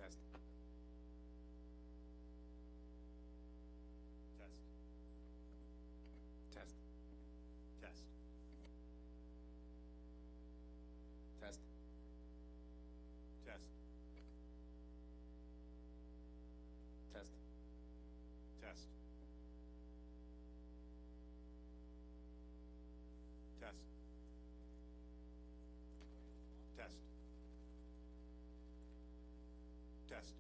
Test. Test. Test. Test. Test. Test. Test. Test. Test. Test. Test.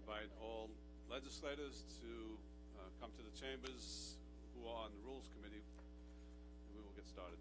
invite all legislators to come to the chambers who are on the Rules Committee, and we will get started.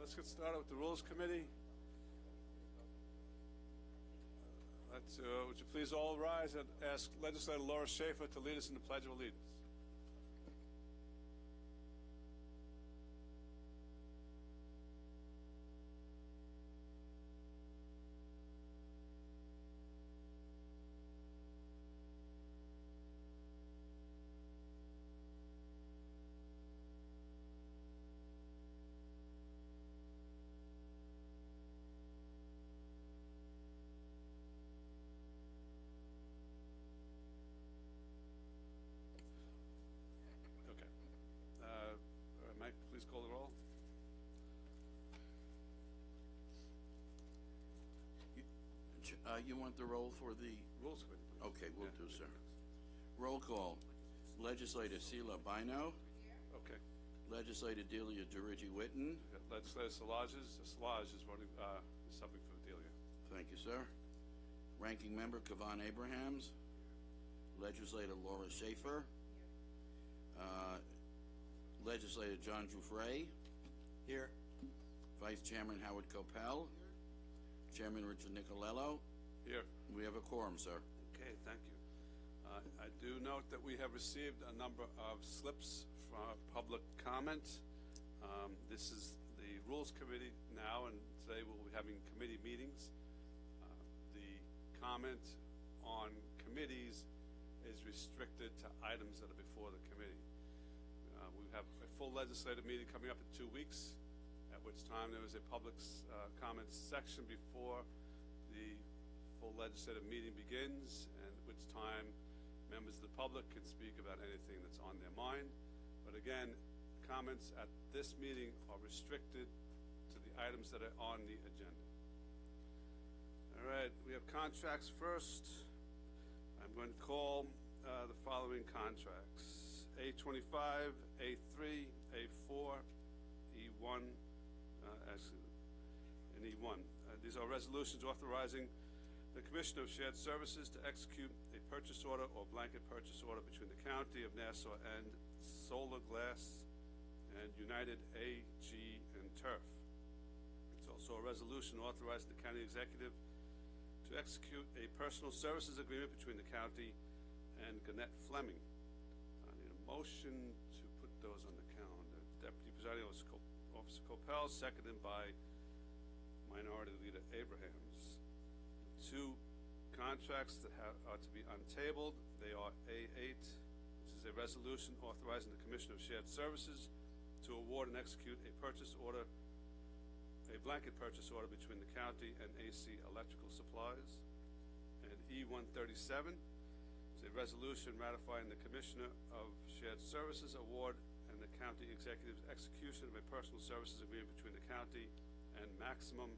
Let's get started with the Rules Committee. Would you please all rise and ask Legislator Laura Schaefer to lead us in the Pledge of Allegiance? Okay. Mike, please call the roll. You want the roll for the, Rules Committee, please. okay, will Yeah. do, sir. Roll call. Legislator Sheila Bino. Okay. Legislator Delia Dirigi-Witten. Legislator Szilagyi is voting, is subbing for Delia. Thank you, sir. Ranking Member Kavan Abrahams. Legislator Laura Schaefer. Legislator John Giuffre. Here. Vice Chairman Howard Copel. Chairman Richard Nicolello. Here. We have a quorum, sir. Okay, thank you. I do note that we have received a number of slips for public comment. This is the Rules Committee now, and today we'll be having committee meetings. The comment on committees is restricted to items that are before the committee. We have a full legislative meeting coming up in 2 weeks, at which time there is a public comment section before the full legislative meeting begins, and at which time members of the public can speak about anything that's on their mind. But again, comments at this meeting are restricted to the items that are on the agenda. All right, we have contracts first. I'm going to call the following contracts: A25, A3, A4, E1, and E1. These are resolutions authorizing the Commissioner of Shared Services to execute a purchase order or blanket purchase order between the County of Nassau and Solar Glass and United AG and Turf. It's also a resolution authorizing the County Executive to execute a personal services agreement between the County and Gannett Fleming. I need a motion to put those on the calendar. Deputy Presiding Officer Copel, seconded by Minority Leader Abrahams. Two contracts that are to be untabled. They are A8, which is a resolution authorizing the Commissioner of Shared Services to award and execute a purchase order, a blanket purchase order between the county and AC Electrical Supplies. And E137 is a resolution ratifying the Commissioner of Shared Services award and the county executive's execution of a personal services agreement between the county and Maximum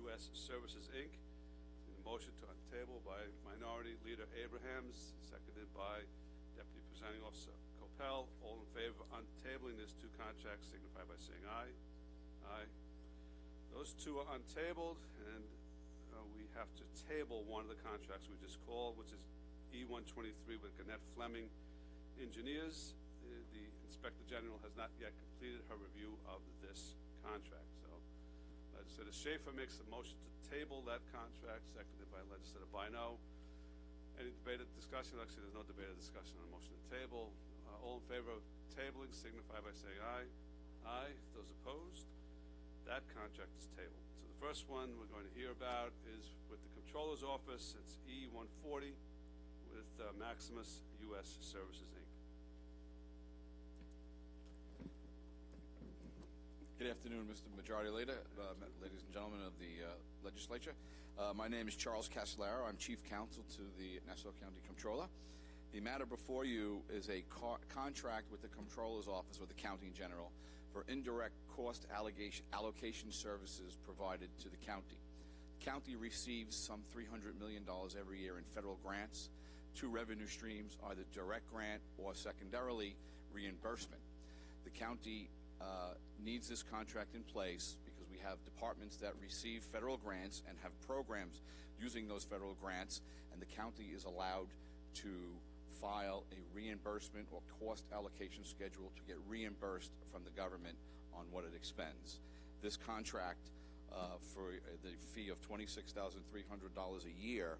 U.S. Services, Inc. Motion to untable by Minority Leader Abrahams, seconded by Deputy Presiding Officer Copel. All in favor of untabling these two contracts signify by saying aye. Aye. Those two are untabled, and we have to table one of the contracts we just called, which is E123 with Gannett Fleming Engineers. The Inspector General has not yet completed her review of this contract. So Legislator Schaefer makes a motion to table that contract, seconded by Legislator Bino. Any debate or discussion? Actually, there's no debate or discussion on the motion to table. All in favor of tabling signify by saying aye. Aye. Those opposed? That contract is tabled. So the first one we're going to hear about is with the Comptroller's Office. It's E140 with Maximus U.S. Services, Inc. Good afternoon, Mr. Majority Leader, ladies and gentlemen of the legislature. My name is Charles Castellaro. I'm Chief Counsel to the Nassau County Comptroller. The matter before you is a contract with the Comptroller's Office with the County in general for indirect cost allocation services provided to the county. The county receives some $300 million every year in federal grants. Two revenue streams, either direct grant or secondarily reimbursement. The county needs this contract in place because we have departments that receive federal grants and have programs using those federal grants, and the county is allowed to file a reimbursement or cost allocation schedule to get reimbursed from the government on what it expends. This contract for the fee of $26,300 a year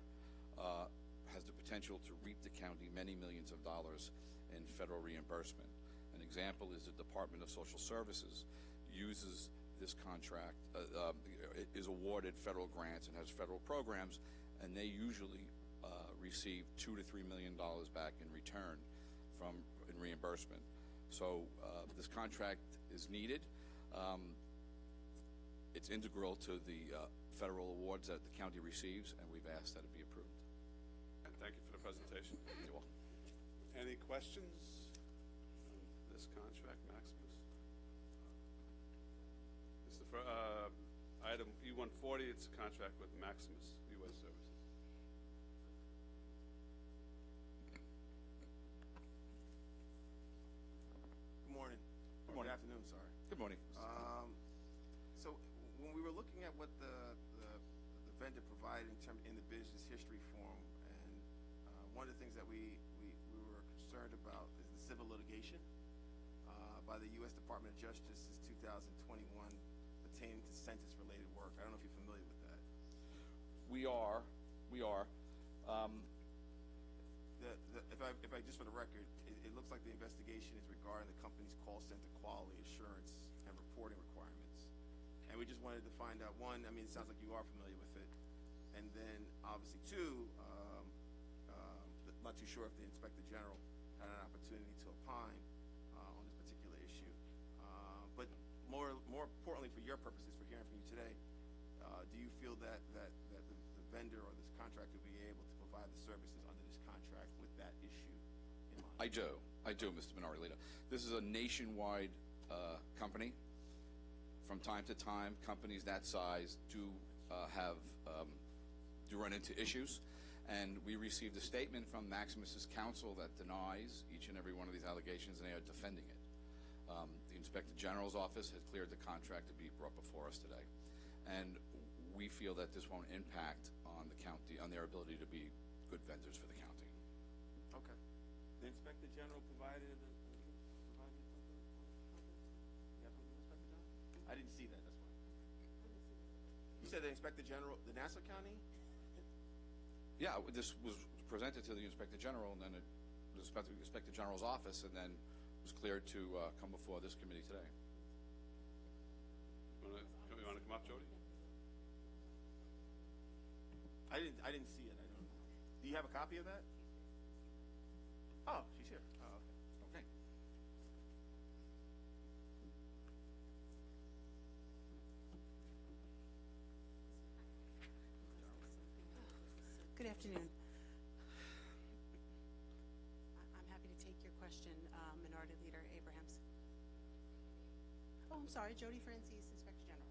has the potential to reap the county many millions of dollars in federal reimbursement. An example is the Department of Social Services uses this contract, is awarded federal grants and has federal programs, and they usually receive $2 to $3 million back in return in reimbursement. So this contract is needed. It's integral to the federal awards that the county receives, and we've asked that it be approved. And thank you for the presentation. You're welcome. Any questions on this contract, Maximus? This is the item E-140. It's a contract with Maximus U.S. Services. Good morning. Good morning. Good afternoon, sorry. Good morning. So when we were looking at what the vendor provided in the business history form, and one of the things that we were concerned about is the civil litigation by the U.S. Department of Justice's 2021 pertaining to census-related work. I don't know if you're familiar with that. We are. If I just for the record, it looks like the investigation is regarding the company's call center quality assurance and reporting requirements. And we just wanted to find out, one, I mean, it sounds like you are familiar with it. And then, obviously, two, not too sure if the Inspector General had an opportunity to opine on this particular issue. But more importantly for your purposes, for hearing from you today, do you feel that the vendor or this contractor will be able to provide the services under this contract with that issue in mind? I do, Mr. Minority Leader. This is a nationwide company. From time to time, companies that size do run into issues, and we received a statement from Maximus's counsel that denies each and every one of these allegations, and they are defending it. The Inspector General's office has cleared the contract to be brought before us today, and we feel that this won't impact on the county, on their ability to be good vendors for the county. Okay. The Inspector General provided something? You have something, Inspector General? I didn't see that, that's why. You said the Inspector General, the Nassau County? Yeah, this was presented to the Inspector General, and then it was the Inspector General's office, and then was cleared to come before this committee today. You want to come up, Jody? I didn't see it. I don't. Do you have a copy of that? Oh, she's here. Oh, okay. Okay. Good afternoon. I'm happy to take your question, Minority Leader Abrahams. Oh, I'm sorry, Jody Francis, Inspector General.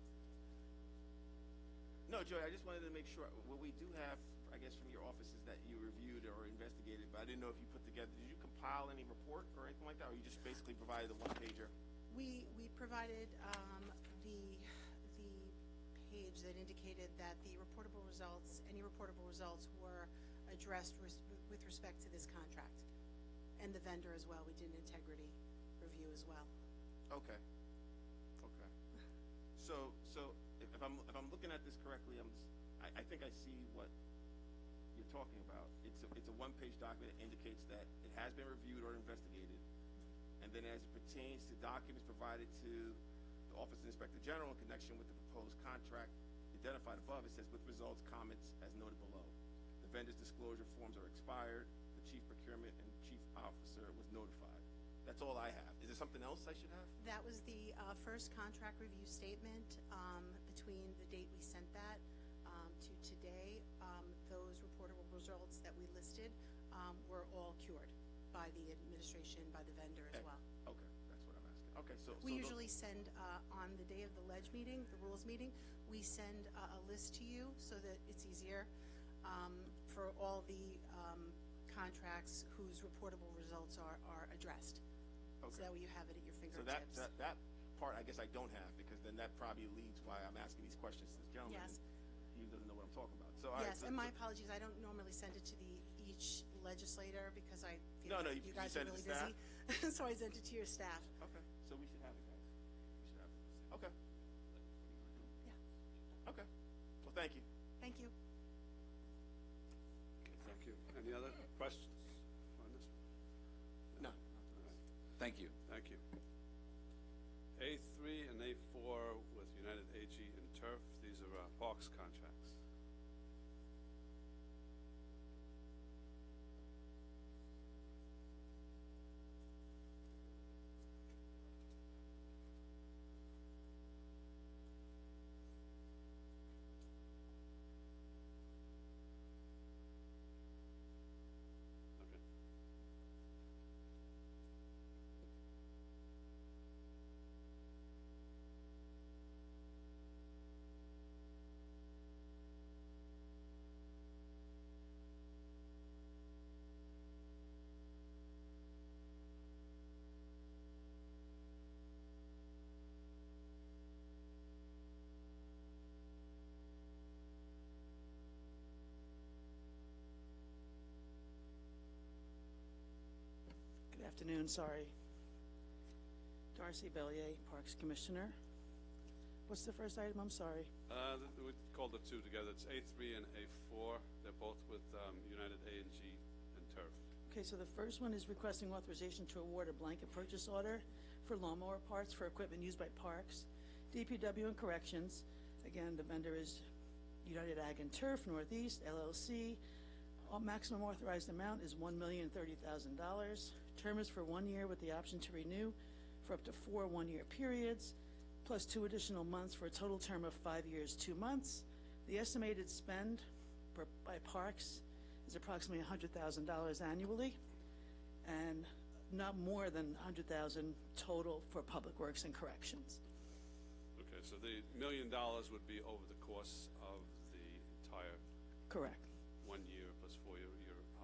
No, Joey, I just wanted to make sure. What we do have, I guess, from your office is that you reviewed or investigated, but I didn't know if you put together, did you compile any report or anything like that, or you just basically provided a one-pager? We provided the page that indicated that the reportable results, any reportable results, were addressed with respect to this contract, and the vendor as well. We did an integrity review as well. Okay. Okay. So if I'm looking at this correctly, I think I see what you're talking about. It's a one-page document that indicates that it has been reviewed or investigated, and then as it pertains to documents provided to the Office of the Inspector General in connection with the proposed contract identified above, it says with results, comments as noted below. The vendor's disclosure forms are expired. The Chief Procurement and Chief Officer was notified. That's all I have. Is there something else I should have? That was the first contract review statement. Between the date we sent that to today, those reportable results that we listed were all cured by the administration, by the vendor as well. Okay, that's what I'm asking. Okay, so we usually send on the day of the ledge meeting, the rules meeting, we send a list to you so that it's easier for all the contracts whose reportable results are addressed. Okay. So that way you have it at your So fingertips. that part I guess I don't have, because then that probably leads why I'm asking these questions to this gentleman. Yes. He doesn't know what I'm talking about. So all right, Yes, so- and my so- apologies, I don't normally send it to each legislator because I feel No, like you you guys are send it really to busy. So I sent it to your staff. Okay, so we should have it, guys. We should have it. Okay. Thank you. Thank you. A3 and A4 with United AG and Turf. These are parks contracts. Okay. Good afternoon, sorry. Darcy Bellier, Parks Commissioner. What's the first item? I'm sorry. We called the two together. It's A3 and A4. They're both with United A&G and Turf. Okay, so the first one is requesting authorization to award a blanket purchase order for lawnmower parts for equipment used by Parks, DPW, and Corrections. Again, the vendor is United Ag and Turf Northeast, LLC. Maximum authorized amount is $1,030,000. Term is for 1 year with the option to renew for up to 4 one-year periods, plus 2 additional months for a total term of 5 years, 2 months. The estimated spend by Parks is approximately $100,000 annually, and not more than $100,000 total for Public Works and Corrections. Okay, so the $1 million would be over the course of the entire Correct. 1 year plus 4 year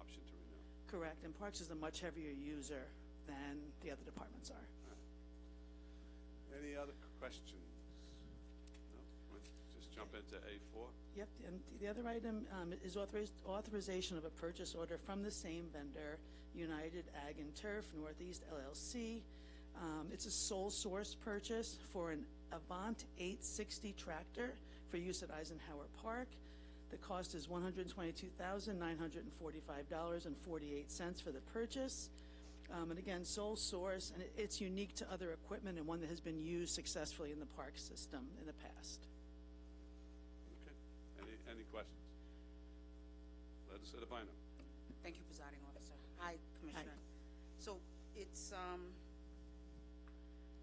option to renew. Correct, and Parks is a much heavier user than the other departments are. Any other questions? No? Let's just jump into A4. Yep, and the other item is authorization of a purchase order from the same vendor, United Ag and Turf Northeast LLC. It's a sole source purchase for an Avant 860 tractor for use at Eisenhower Park. The cost is $122,945.48 for the purchase. And again, sole source, and it's unique to other equipment and one that has been used successfully in the park system in the past. Okay. Any questions? Legislator Bynum. Thank you, Presiding Officer. Hi, Commissioner. So it's,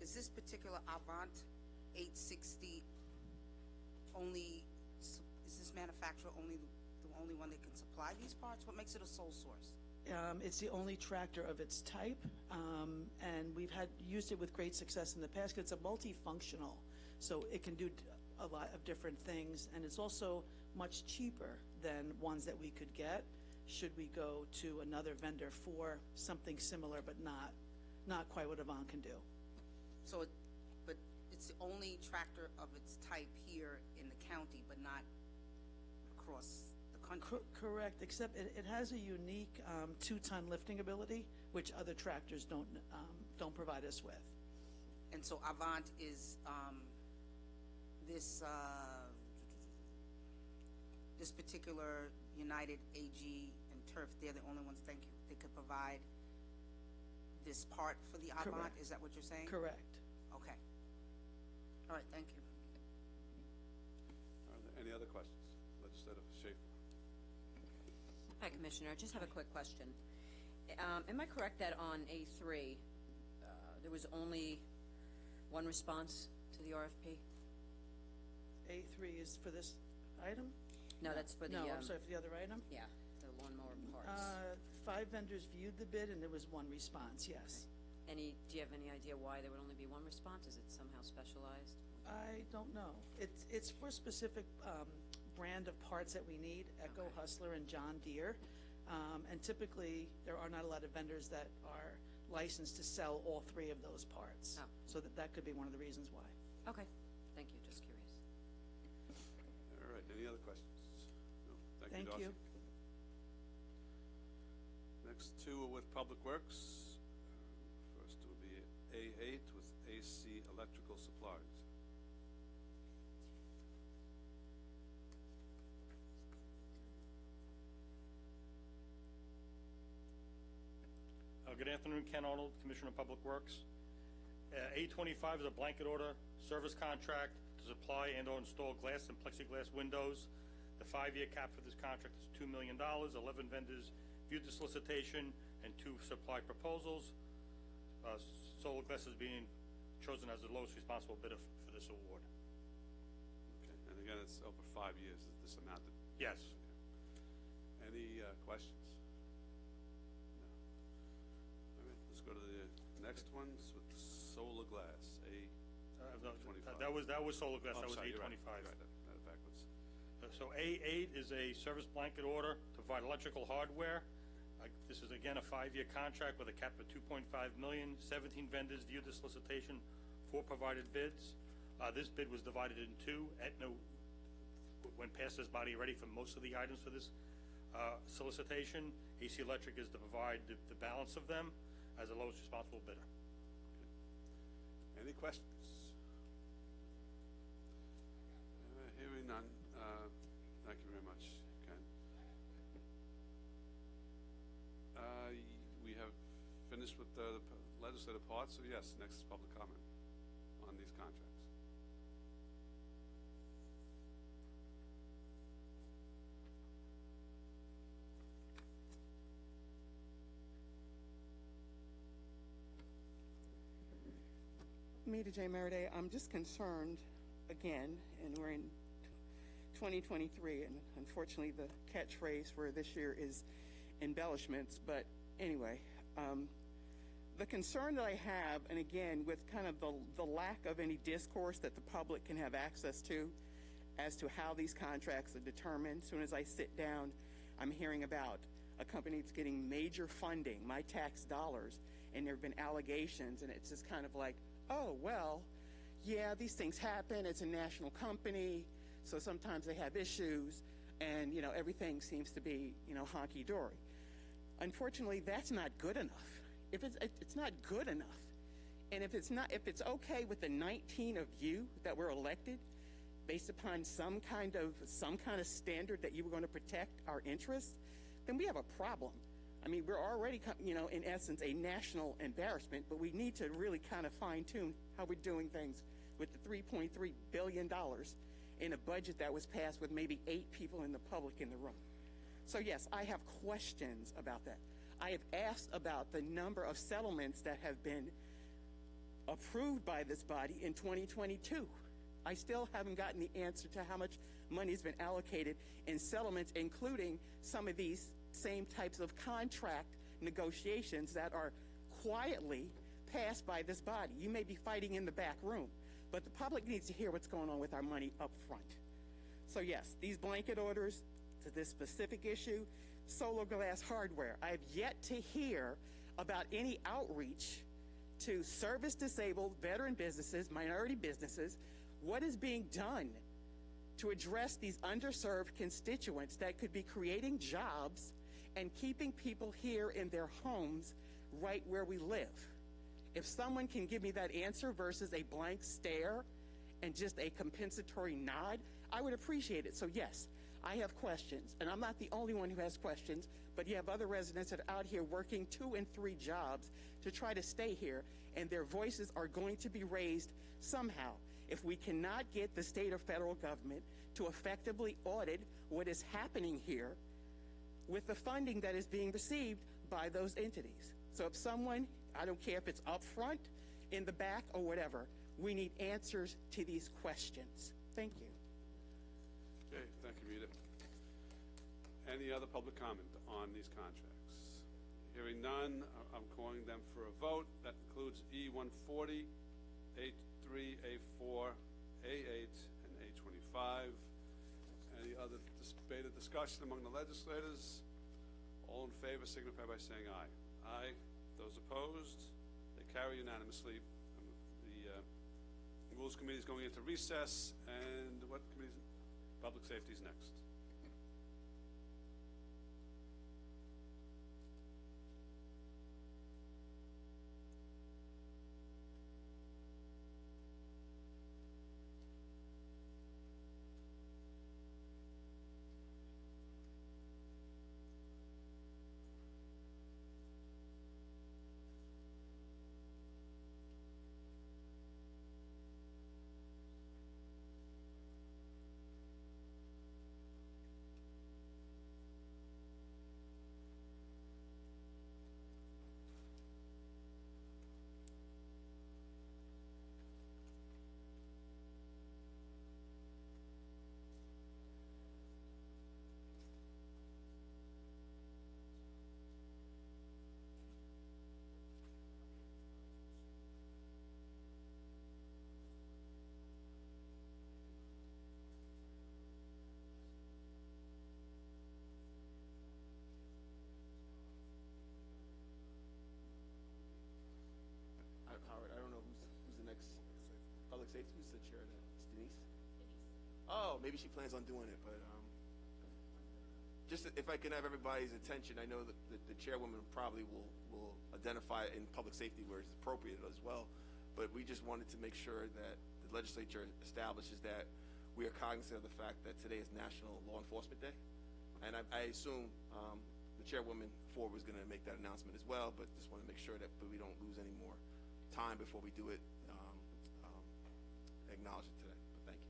is this particular Avant 860 only, is this manufacturer the only one that can supply these parts? What makes it a sole source? It's the only tractor of its type, and we've used it with great success in the past because it's a multifunctional, so it can do a lot of different things, and it's also much cheaper than ones that we could get should we go to another vendor for something similar, but not quite what Avant can do. So, but it's the only tractor of its type here in the county, but not across the country. Correct, except it has a unique 2-ton lifting ability, which other tractors don't provide us with. And so Avant is this particular United AG and Turf, they're the only ones that could provide this part for the Avant? Correct. Is that what you're saying? Correct. Okay. All right, thank you. Are there any other questions? Legislator Schaefer. Hi, Commissioner. I just have a quick question. Am I correct that on A3, there was only one response to the RFP? A3 is for this item? No, that's for the... No, I'm sorry, for the other item? Yeah, the lawnmower parts. 5 vendors viewed the bid, and there was 1 response, yes. Do you have any idea why there would only be 1 response? Is it somehow specialized? I don't know. It's for specific brand of parts that we need, Echo, Okay. Hustler, and John Deere. And typically, there are not a lot of vendors that are licensed to sell all 3 of those parts. Oh. So that could be one of the reasons why. Okay, thank you, just curious. All right, any other questions? No? Thank Darcy. you. Next 2 are with Public Works. First will be A8 with AC Electrical Supplies. Good afternoon, Ken Arnold, Commissioner of Public Works. A25 is a blanket order service contract to supply and/or install glass and plexiglass windows. The 5-year cap for this contract is $2 million. 11 vendors viewed the solicitation and 2 supplied proposals. Solar Glass is being chosen as the lowest responsible bidder for this award. Okay, and again, it's over 5 years, is this amount that? Yes. Any questions? No. All right, let's go to the next ones with Solar Glass, A25. That was Solar Glass. Oh, That was sorry, you're A25. right. Got it backwards. So A8 is a service blanket order to provide electrical hardware. This is again a 5-year contract with a cap of $2.5 million. 17 vendors viewed the solicitation, 4 provided bids. This bid was divided in 2. Aetna went past this body already for most of the items for this solicitation. AC Electric is to provide the balance of them as the lowest responsible bidder. Any questions? Hearing none. Thank you very much, Ken. We have finished with the legislative part, so yes, next is public comment on these contracts. Meta J. Meriday, I'm just concerned again, and we're in 2023, and unfortunately the catchphrase for this year is embellishments, but anyway, the concern that I have, and again, with kind of the lack of any discourse that the public can have access to as to how these contracts are determined. As soon as I sit down, I'm hearing about a company that's getting major funding, my tax dollars, and there have been allegations, and it's just kind of like, oh, well, yeah, these things happen. It's a national company, so sometimes they have issues, and, you know, everything seems to be, you know, honky-dory. Unfortunately, that's not good enough. If it's not good enough, and if it's okay with the 19 of you that were elected based upon some kind of standard that you were going to protect our interests, then we have a problem. I mean, we're already, you know, in essence, a national embarrassment, but we need to really kind of fine-tune how we're doing things with the $3.3 billion in a budget that was passed with maybe 8 people in the public in the room. So, yes, I have questions about that. I have asked about the number of settlements that have been approved by this body in 2022. I still haven't gotten the answer to how much money has been allocated in settlements, including some of these same types of contract negotiations that are quietly passed by this body. You may be fighting in the back room, but the public needs to hear what's going on with our money up front. So yes, these blanket orders to this specific issue, Solar Glass hardware. I have yet to hear about any outreach to service-disabled veteran businesses, minority businesses. What is being done to address these underserved constituents that could be creating jobs and keeping people here in their homes right where we live? If someone can give me that answer versus a blank stare and just a compensatory nod, I would appreciate it. So yes, I have questions, and I'm not the only one who has questions, but you have other residents that are out here working 2 and 3 jobs to try to stay here, and their voices are going to be raised somehow. If we cannot get the state or federal government to effectively audit what is happening here with the funding that is being received by those entities. So if someone, I don't care if it's up front, in the back, or whatever, we need answers to these questions. Thank you. Okay, thank you, Rita. Any other public comment on these contracts? Hearing none, I'm calling them for a vote. That includes E140, A3, A4, A8, and A25. Any other debated discussion among the legislators? All in favor signify by saying aye. Aye. Those opposed? They carry unanimously. The Rules Committee is going into recess, and what committee? Public Safety is next. right? Who's the chair of that? It's Denise? Oh, maybe she plans on doing it, but just if I can have everybody's attention, I know that the chairwoman probably will identify in public safety where it's appropriate as well, but we just wanted to make sure that the legislature establishes that we are cognizant of the fact that today is National Law Enforcement Day, and I assume the chairwoman Ford was going to make that announcement as well, but just want to make sure that we don't lose any more time before we do it, acknowledge it today. But thank you.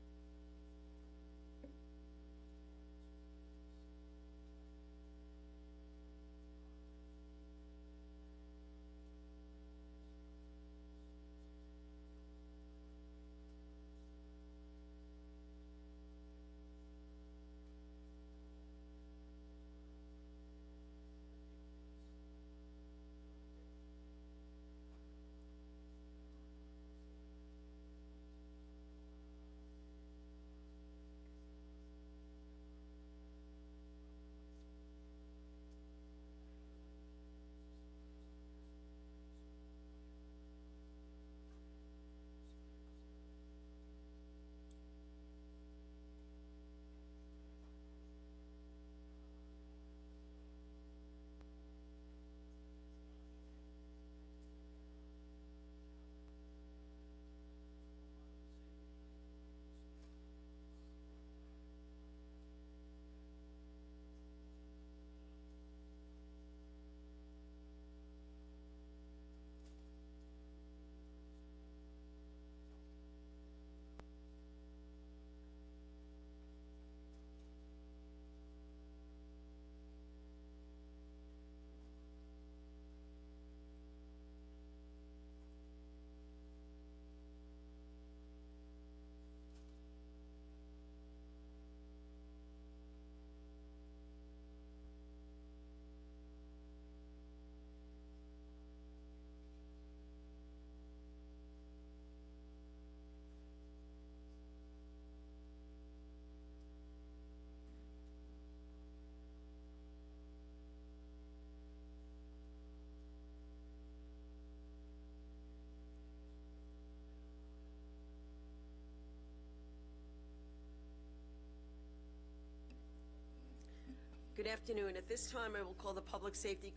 Good afternoon. At this time, I will call the Public Safety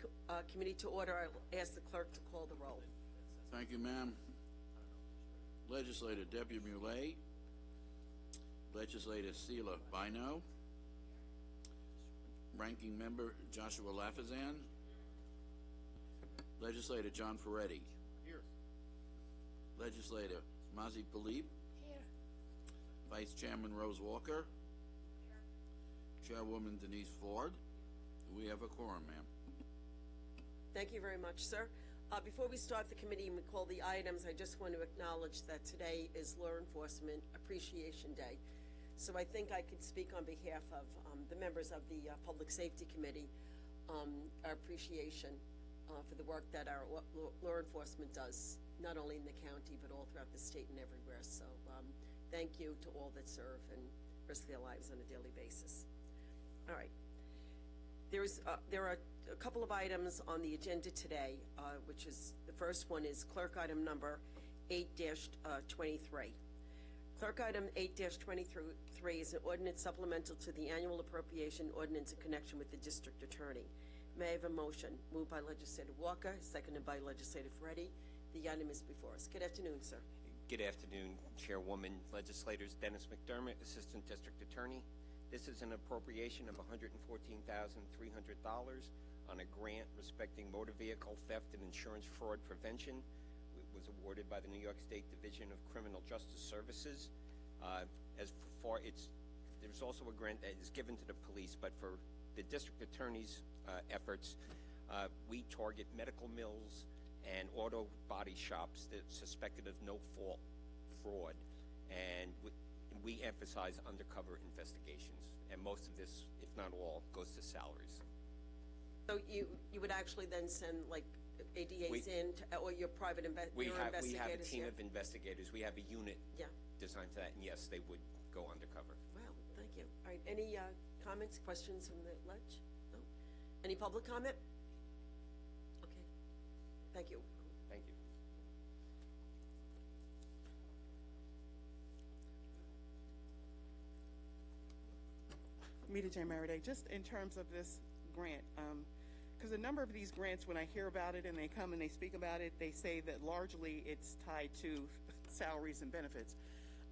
Committee to order. I will ask the clerk to call the roll. Thank you, ma'am. Legislator Debbie Muley. Legislator Sheila Bino. Ranking Member Joshua Lafazan. Legislator John Ferretti. Here. Legislator Mazi Palib. Here. Vice Chairman Rose Walker. Chairwoman Denise Ford. We have a quorum, ma'am. Thank you very much, sir. Before we start the committee and we call the items, I just want to acknowledge that today is Law Enforcement Appreciation Day. So I think I could speak on behalf of the members of the Public Safety Committee, our appreciation for the work that our law enforcement does, not only in the county, but all throughout the state and everywhere. So thank you to all that serve and risk their lives on a daily basis. All right. There are a couple of items on the agenda today, which is, the first one is clerk item number 8-23. Clerk item 8-23 is an ordinance supplemental to the annual appropriation ordinance in connection with the district attorney. May I have a motion? Moved by Legislator Walker, seconded by Legislator Ferretti. The item is before us. Good afternoon, sir. Good afternoon, Chairwoman, legislators. Dennis McDermott, Assistant District Attorney. This is an appropriation of $114,300 on a grant respecting motor vehicle theft and insurance fraud prevention. It was awarded by the New York State Division of Criminal Justice Services. There's also a grant that is given to the police, but for the district attorney's efforts, we target medical mills and auto body shops that are suspected of no-fault fraud, and we emphasize undercover investigations, and most of this, if not all, goes to salaries. So you would actually then send like ADAs or your private investigators? We have a team of investigators. We have a unit designed for that, and yes, they would go undercover. Wow, thank you. All right, any comments, questions from the ledge? No? Any public comment? Okay, thank you. Thank you. Mita J. Maraday, just in terms of this grant, because a number of these grants, when I hear about it and they come and they speak about it, they say that largely it's tied to salaries and benefits.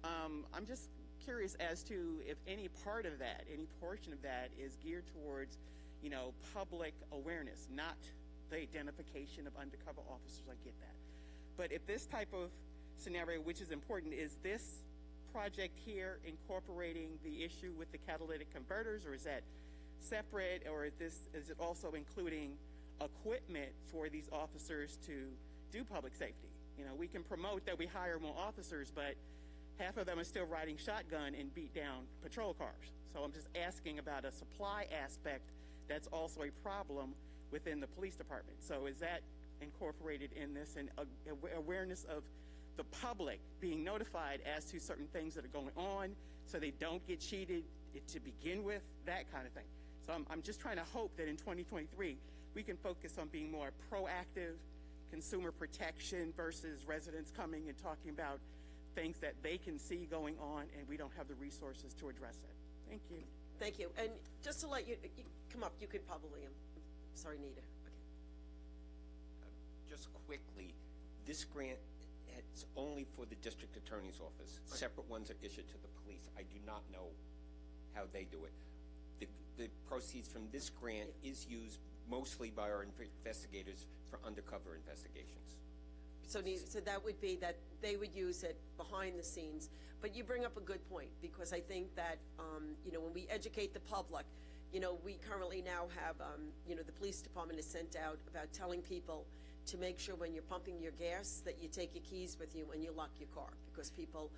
I'm just curious as to if any part of that, any portion of that is geared towards, you know, public awareness, not the identification of undercover officers. I get that. But if this type of scenario, which is important, is this project here incorporating the issue with the catalytic converters, or is that separate, or is it also including equipment for these officers to do public safety? You know, we can promote that we hire more officers, but half of them are still riding shotgun and beat down patrol cars. So I'm just asking about a supply aspect that's also a problem within the police department. So is that incorporated in this, and awareness of the public being notified as to certain things that are going on so they don't get cheated to begin with, that kind of thing. So I'm just trying to hope that in 2023 we can focus on being more proactive, consumer protection versus residents coming and talking about things that they can see going on and we don't have the resources to address it. Thank you. Thank you. And just to let you come up, you could probably, sorry, Nita. Okay. Just quickly, this grant is only for the district attorney's office. Right. Separate ones are issued to the police. I do not know how they do it. The proceeds from this grant is used mostly by our investigators for undercover investigations. So that would be that they would use it behind the scenes. But you bring up a good point, because I think that, you know, when we educate the public, you know, we currently now have, you know, the police department has sent out about telling people to make sure when you're pumping your gas that you take your keys with you and you lock your car, because people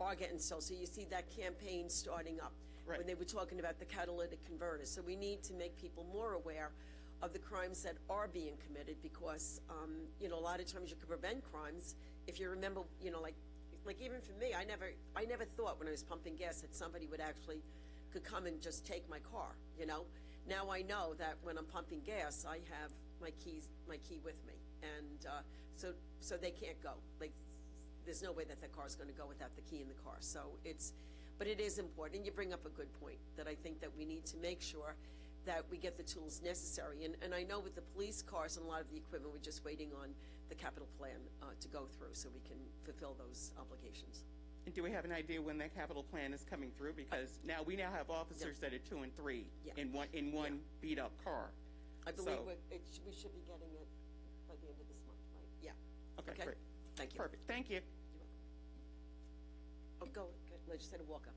are getting so you see that campaign starting up. Right. When they were talking about the catalytic converters. So we need to make people more aware of the crimes that are being committed, because, you know, a lot of times you can prevent crimes. If you remember, you know, like even for me, I never thought when I was pumping gas that somebody would actually could come and just take my car, you know. Now I know that when I'm pumping gas, I have my key with me, and so they can't go. Like, there's no way that the car's going to go without the key in the car. So but it is important. And you bring up a good point that I think that we need to make sure that we get the tools necessary. And I know with the police cars and a lot of the equipment, we're just waiting on the capital plan to go through so we can fulfill those obligations. And do we have an idea when that capital plan is coming through? Because now we have officers that are 2 and 3 in one beat up car. I believe we should be getting it by the end of this month, right? Yeah. Okay, great. Thank you. Perfect. Thank you. Oh, go. Legislator Walker.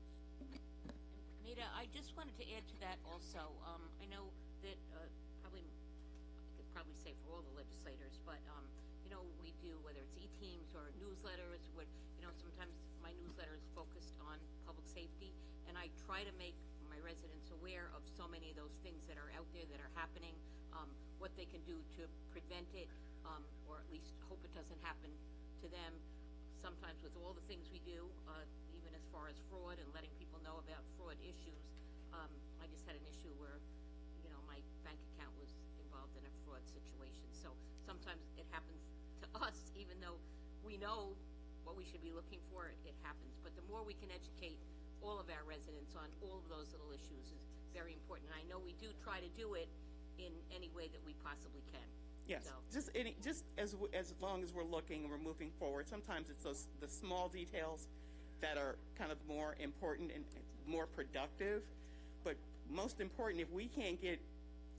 Nita, I just wanted to add to that also. I know that I could probably say for all the legislators, but you know, we do, whether it's e-teams or newsletters, you know, sometimes my newsletter is focused on public safety, and I try to make my residents aware of so many of those things that are out there that are happening, what they can do to prevent it, or at least hope it doesn't happen to them. Sometimes with all the things we do, even as far as fraud and letting people know about fraud issues, I just had an issue where, you know, my bank account was involved in a fraud situation. So sometimes it happens to us, even though we know what we should be looking for, it happens. But the more we can educate all of our residents on all of those little issues is very important. And I know we do try to do it in any way that we possibly can. Yes, So. just as long as we're looking and we're moving forward. Sometimes it's the small details that are kind of more important and more productive. But most important, if we can't get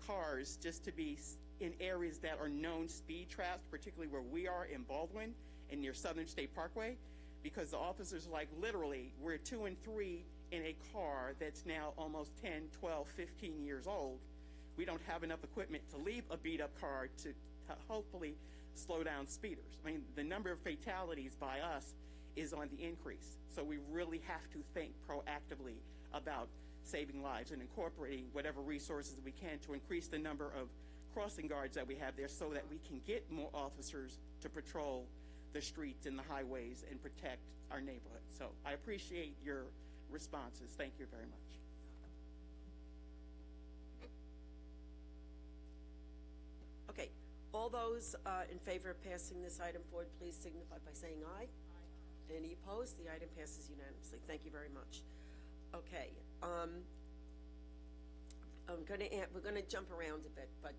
cars just to be in areas that are known speed traps, particularly where we are in Baldwin and near Southern State Parkway, because the officers, like, literally, we're 2 and 3 in a car that's now almost 10, 12, 15 years old. We don't have enough equipment to leave a beat-up car to hopefully slow down speeders. I mean, the number of fatalities by us is on the increase. So we really have to think proactively about saving lives and incorporating whatever resources we can to increase the number of crossing guards that we have there so that we can get more officers to patrol the streets and the highways and protect our neighborhood. So I appreciate your responses. Thank you very much. Okay, all those in favor of passing this item forward, please signify by saying aye. Aye. Any opposed? The item passes unanimously. Thank you very much. Okay, we're gonna jump around a bit, but,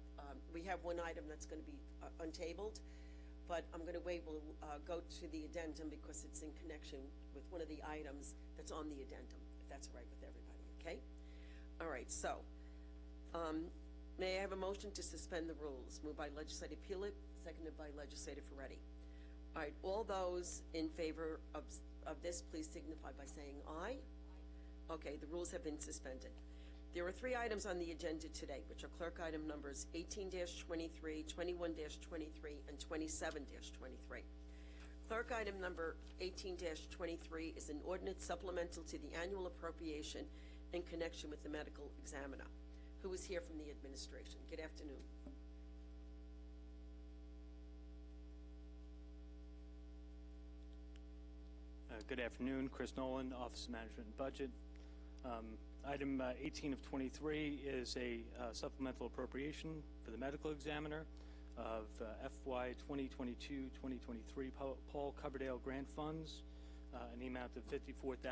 we have one item that's gonna be untabled, but I'm gonna wait, we'll, go to the addendum because it's in connection with one of the items that's on the addendum, if that's all right with everybody, okay? All right, so, may I have a motion to suspend the rules? Moved by Legislator Pilip, seconded by Legislator Ferretti. All right, all those in favor of this, please signify by saying aye. Okay, the rules have been suspended. There are 3 items on the agenda today, which are clerk item numbers 18-23, 21-23, and 27-23. Clerk item number 18-23 is an ordinance supplemental to the annual appropriation in connection with the medical examiner. Who is here from the administration? Good afternoon. Good afternoon, Chris Nolan, Office of Management and Budget. Item 18 of 23 is a supplemental appropriation for the medical examiner of FY 2022-2023 Paul Coverdale grant funds in the amount of $54,656.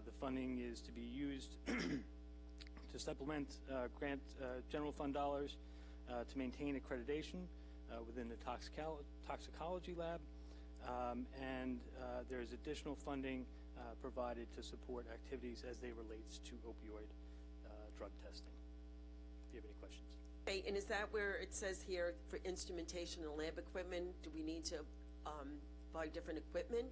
The funding is to be used to supplement grant general fund dollars to maintain accreditation within the toxicology lab, and there's additional funding provided to support activities as they relates to opioid drug testing. Do you have any questions? Okay, and is that where it says here for instrumentation and lab equipment, do we need to buy different equipment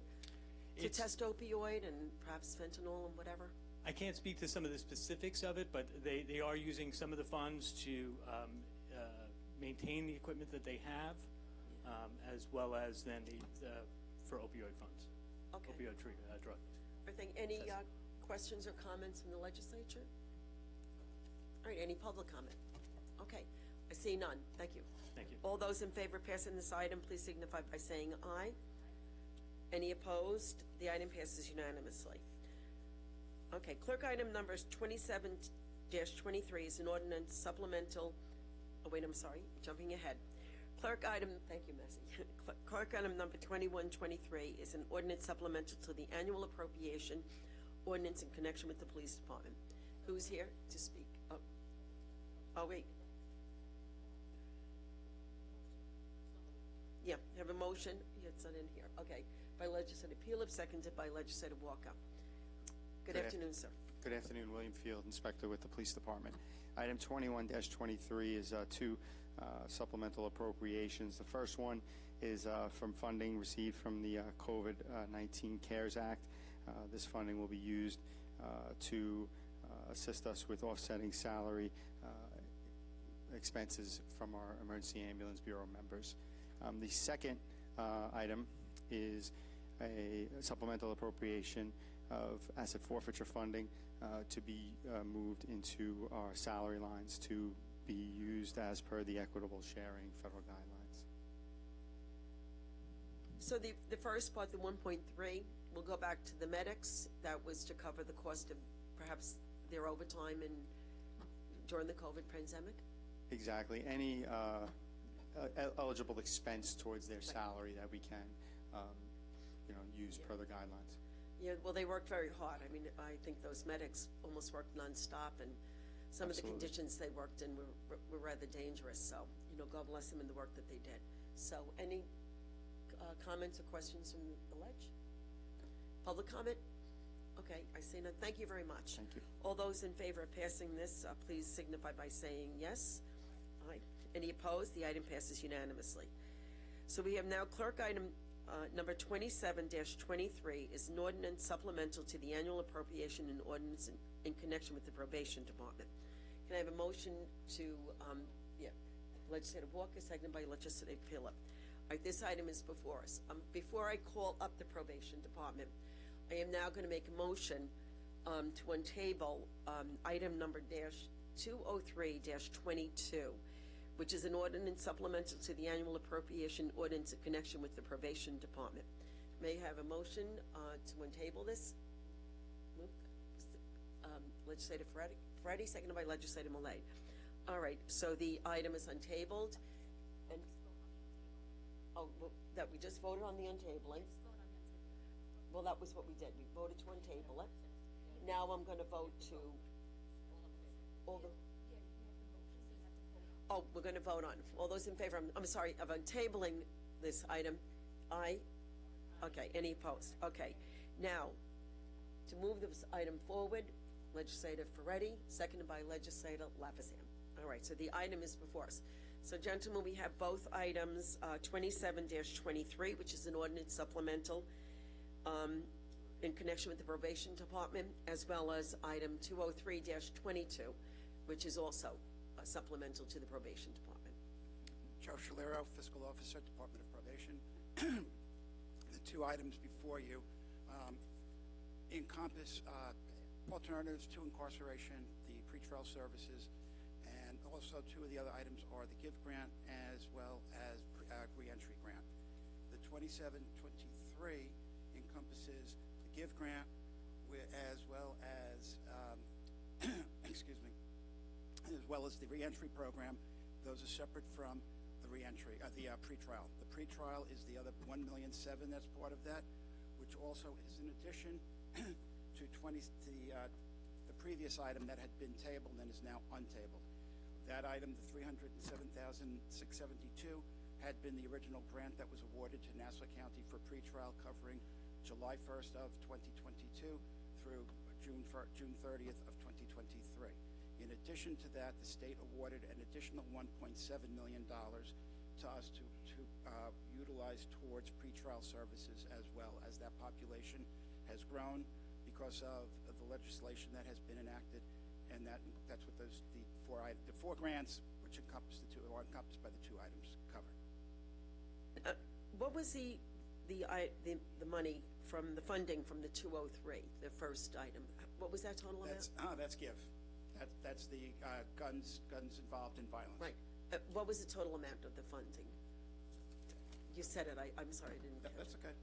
to test opioid and perhaps fentanyl and whatever? I can't speak to some of the specifics of it, but they are using some of the funds to maintain the equipment that they have, as well as then for opioid funds. Okay. Opioid drug. Any questions or comments from the legislature? All right, any public comment? Okay, I see none. Thank you. Thank you. All those in favor of passing this item, please signify by saying aye. Any opposed? The item passes unanimously. Okay, clerk item numbers 27-23 is an ordinance supplemental. Oh wait, I'm sorry, jumping ahead. Clerk item, thank you, Messi. Clerk item number 21-23 is an ordinance supplemental to the annual appropriation ordinance in connection with the police department. Who's here to speak? Oh wait. Yeah, have a motion. Yeah, it's not in here. Okay, by Legislator Pilip, seconded by Legislator Walker. Good afternoon, sir. Good afternoon, William Field, Inspector with the Police Department. Item 21-23 is 2 supplemental appropriations. The first one is from funding received from the COVID-19 CARES Act. This funding will be used to assist us with offsetting salary expenses from our Emergency Ambulance Bureau members. The second item is a supplemental appropriation of asset forfeiture funding to be moved into our salary lines to be used as per the equitable sharing federal guidelines. So the first part, the 1.3, will go back to the medics. That was to cover the cost of perhaps their overtime during the COVID pandemic? Exactly. Any eligible expense towards their salary that we can, use per the guidelines. Yeah, well, they worked very hard. I mean, I think those medics almost worked nonstop, and some of the conditions they worked in were rather dangerous. So, God bless them in the work that they did. So, any comments or questions from the ledge? Public comment? Okay, I see none. Thank you very much. Thank you. All those in favor of passing this, please signify by saying yes. Aye. Any opposed? The item passes unanimously. So we have now clerk item number 27-23 is an ordinance supplemental to the annual appropriation and ordinance in connection with the probation department. Can I have a motion to, Legislator Walker, seconded by Legislator Pilip. All right, this item is before us. Before I call up the probation department, I am now going to make a motion to untable item number -203-22, which is an ordinance supplemental to the annual appropriation ordinance in connection with the probation department. May I have a motion to untable this? Legislator Ferretti, seconded by Legislator Millet. All right, so the item is untabled. And, that we just voted on the untabling. Well, that was what we did. We voted to untable it. Now I'm gonna vote to, all the, oh, we're gonna vote on, all those in favor, I'm sorry, of tabling this item, aye? Okay, any opposed? Okay, now, to move this item forward, Legislator Ferretti, seconded by Legislator Lafazan. All right, so the item is before us. So gentlemen, we have both items, 27-23, which is an ordinance supplemental, in connection with the probation department, as well as item 203-22, which is also supplemental to the probation department. Joe Shalero, Fiscal Officer, Department of Probation. The two items before you encompass alternatives to incarceration, the pretrial services, and also two of the other items are the GIVE grant as well as reentry grant. The 2723 encompasses the GIVE grant as well as excuse me, as well as the reentry program. Those are separate from the reentry, the pretrial. The pretrial is the other $1.7 million that's part of that, which also is in addition to the previous item that had been tabled and is now untabled. That item, the $307,672, had been the original grant that was awarded to Nassau County for pretrial covering July 1st of 2022 through June 30th of 2023. In addition to that, the state awarded an additional $1.7 million to us to utilize towards pretrial services, as well as that population has grown because of the legislation that has been enacted, and that's what the four grants, which encompass are encompassed by the two items, covered. What was the money from the funding from the 203, the first item? What was that total amount? That's GIVE. That's the guns involved in violence. Right. What was the total amount of the funding? You said it. I'm sorry, I didn't catch. That's okay.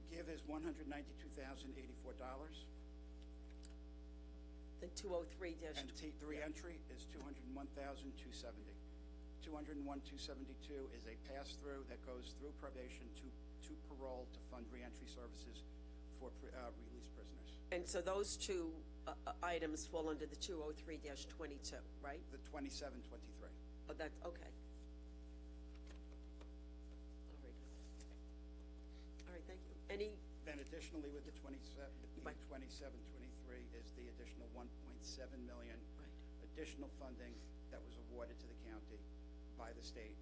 GIVE is $192,084. The 203 and the reentry is $201,270. $201,272 is a pass-through that goes through probation to parole to fund reentry services for released prisoners. And so those two items fall under the 203-22, right? The 2723. Oh, that's okay. All right, thank you. Then additionally with the 2723 is the additional $1.7 million additional funding that was awarded to the county by the state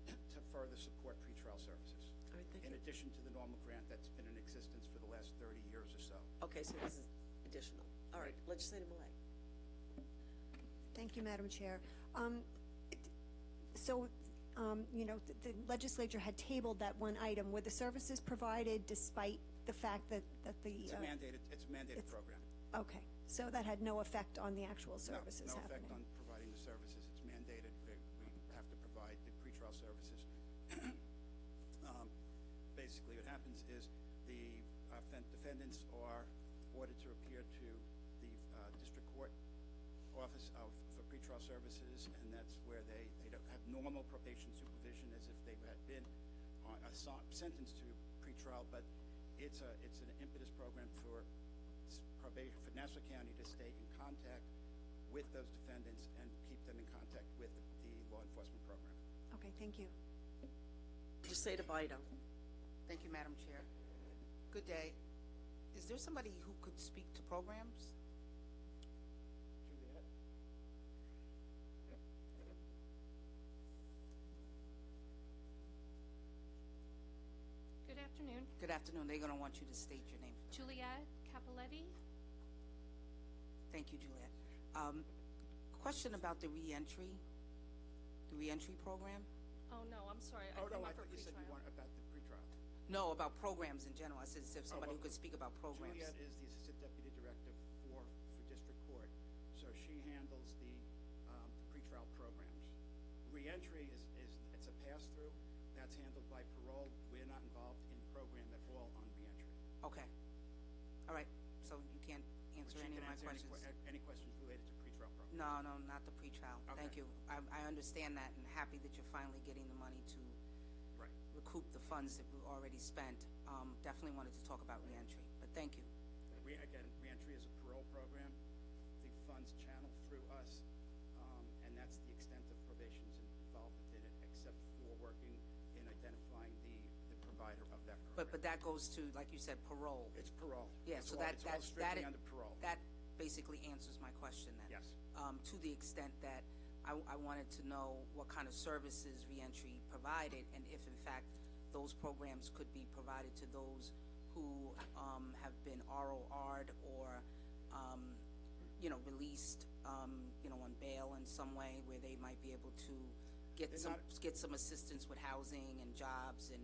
to further support pretrial services. All right, thank in you. addition to the normal grant that's been in existence for the last 30 years or so. Okay, so this is additional. All right, Legislator Millet. Thank you, Madam Chair. The legislature had tabled that one item. Were the services provided despite the fact that the... It's a mandated program. Okay, so that had no effect on the actual services no happening? effect on providing the services. It's mandated. We have to provide the pretrial services. Basically, what happens is the defendants are ordered to appear to the district court office for pretrial services, and that's where they don't have normal probation supervision as if they had been sentenced to pretrial, but it's an impetus program for probation for Nassau County to stay in contact with those defendants and keep them in contact with the law enforcement program. Okay, thank you. Legislator Bido. Thank you, Madam Chair. Good day. Is there somebody who could speak to programs? Juliet? Good afternoon. Good afternoon. They're going to want you to state your name. Juliet Capoletti. Thank you, Juliet. Question about the reentry program? Oh, no, I'm sorry. I thought you said you wanted about the pretrial. No, about programs in general. I said if somebody who could speak about programs. Juliet is the Assistant Deputy Director for District Court, so she handles the pretrial programs. Reentry it's a pass-through. That's handled by parole. We're not involved in program at all on reentry. Okay. All right. So you can't answer any of my questions? Any questions related to pretrial program? No, not the pretrial. Okay. Thank you. I understand that and happy that you're finally getting the money to recoup the funds that we've already spent. Definitely wanted to talk about reentry, but thank you. Again, reentry is a parole program. The funds channel through us, and that's the extent of probation's involved within it, except for working in identifying the provider of that program. But that goes to, like you said, parole. It's parole. Yeah, It's so all- it's all strictly under parole. That basically answers my question then. Yes. To the extent that I wanted to know what kind of services reentry provided, and if in fact those programs could be provided to those who have been ROR'd or, released, on bail in some way, where they might be able to get some assistance with housing and jobs and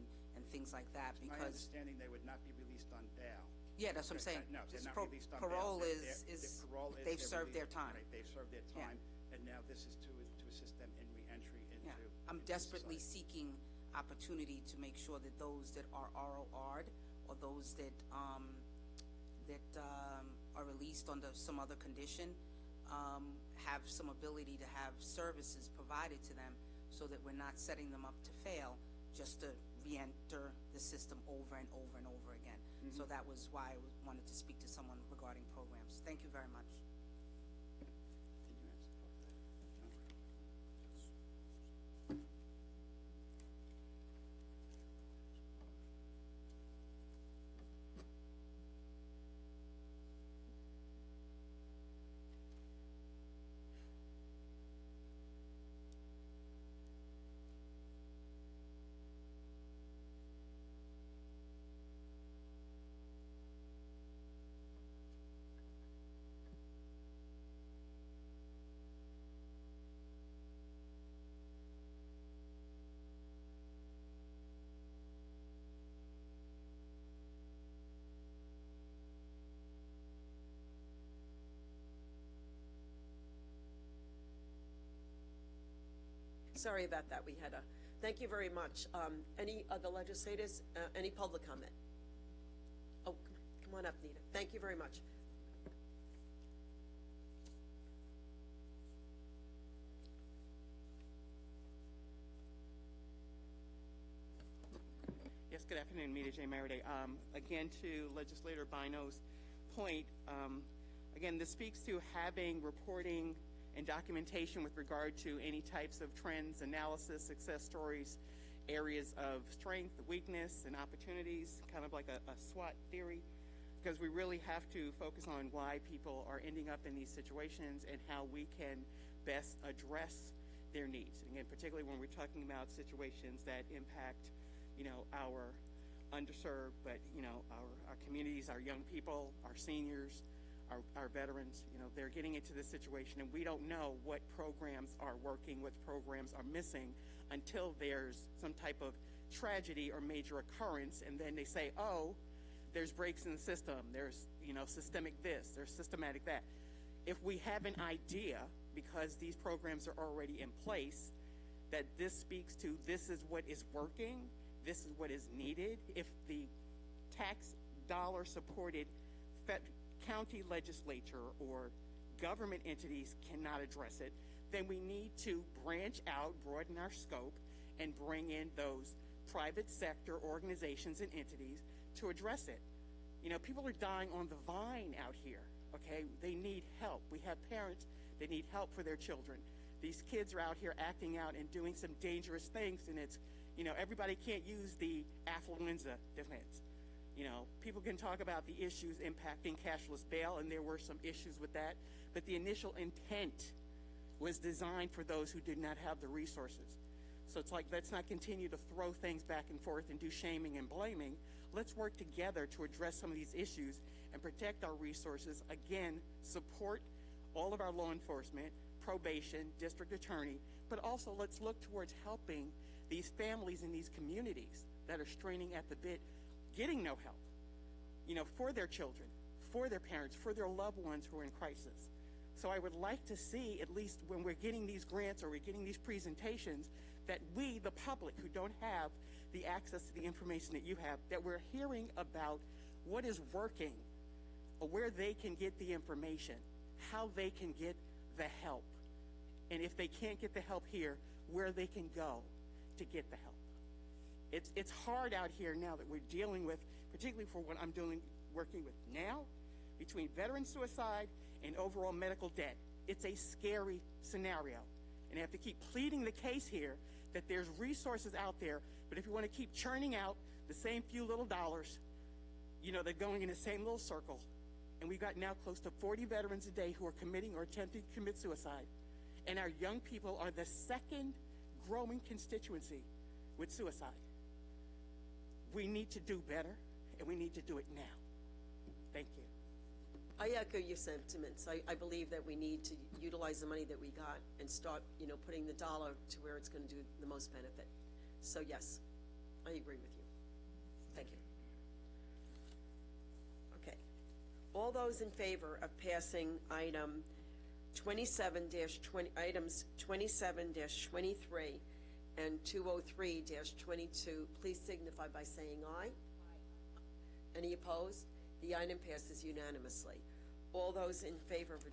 things like that. It's my Because understanding they would not be released on bail. yeah, that's what I'm saying. No, they're Just not released on bail. parole They're- is parole is they've they're served their released. time. Right, they've served their Yeah. time, and now this is to assist them in reentry into. Yeah, I'm into desperately society. seeking opportunity to make sure that those that are ROR'd or those that are released under some other condition have some ability to have services provided to them, so that we're not setting them up to fail just to re-enter the system over and over and over again. So that was why I wanted to speak to someone regarding programs. Thank you very much. Sorry about that. We had a, thank you very much. Any other legislators, any public comment? Oh, come on up, Nita. Thank you very much. Yes, good afternoon, Mita J. Maraday. Again, to Legislator Bino's point, again, this speaks to having reporting and documentation with regard to any types of trends, analysis, success stories, areas of strength, weakness, and opportunities, kind of like a SWOT theory, because we really have to focus on why people are ending up in these situations and how we can best address their needs. Again, particularly when we're talking about situations that impact, our underserved, but, our communities, our young people, our seniors, our veterans, they're getting into this situation, and we don't know what programs are working, what programs are missing, until there's some type of tragedy or major occurrence, and then they say, oh, there's breaks in the system, there's, systemic this, there's systematic that. If we have an idea, because these programs are already in place, that this speaks to this is what is working, this is what is needed, if the tax dollar supported county legislature or government entities cannot address it, then we need to branch out, broaden our scope, and bring in those private sector organizations and entities to address it. People are dying on the vine out here, okay? They need help. We have parents that need help for their children. These kids are out here acting out and doing some dangerous things, and it's, everybody can't use the affluenza defense. People can talk about the issues impacting cashless bail, and there were some issues with that, but the initial intent was designed for those who did not have the resources. So it's like, let's not continue to throw things back and forth and do shaming and blaming. Let's work together to address some of these issues and protect our resources. Again, support all of our law enforcement, probation, district attorney, but also let's look towards helping these families in these communities that are straining at the bit, getting no help, for their children, for their parents, for their loved ones who are in crisis. So I would like to see, at least when we're getting these grants or we're getting these presentations, that we, the public who don't have the access to the information that you have, that we're hearing about what is working, or where they can get the information, how they can get the help, and if they can't get the help here, where they can go to get the help. It's hard out here now that we're dealing with, particularly for what I'm working with now, between veteran suicide and overall medical debt. It's a scary scenario. And I have to keep pleading the case here that there's resources out there, but if you want to keep churning out the same few little dollars, you know, they're going in the same little circle. And we've got now close to 40 veterans a day who are committing or attempting to commit suicide. And our young people are the second growing constituency with suicide. We need to do better, and we need to do it now. Thank you. I echo your sentiments. I believe that we need to utilize the money that we got and start, you know, putting the dollar to where it's going to do the most benefit. So yes, I agree with you. Thank you. Okay. All those in favor of passing items 27-23 and 203-22, please signify by saying aye. Any opposed? The item passes unanimously. All those in favor of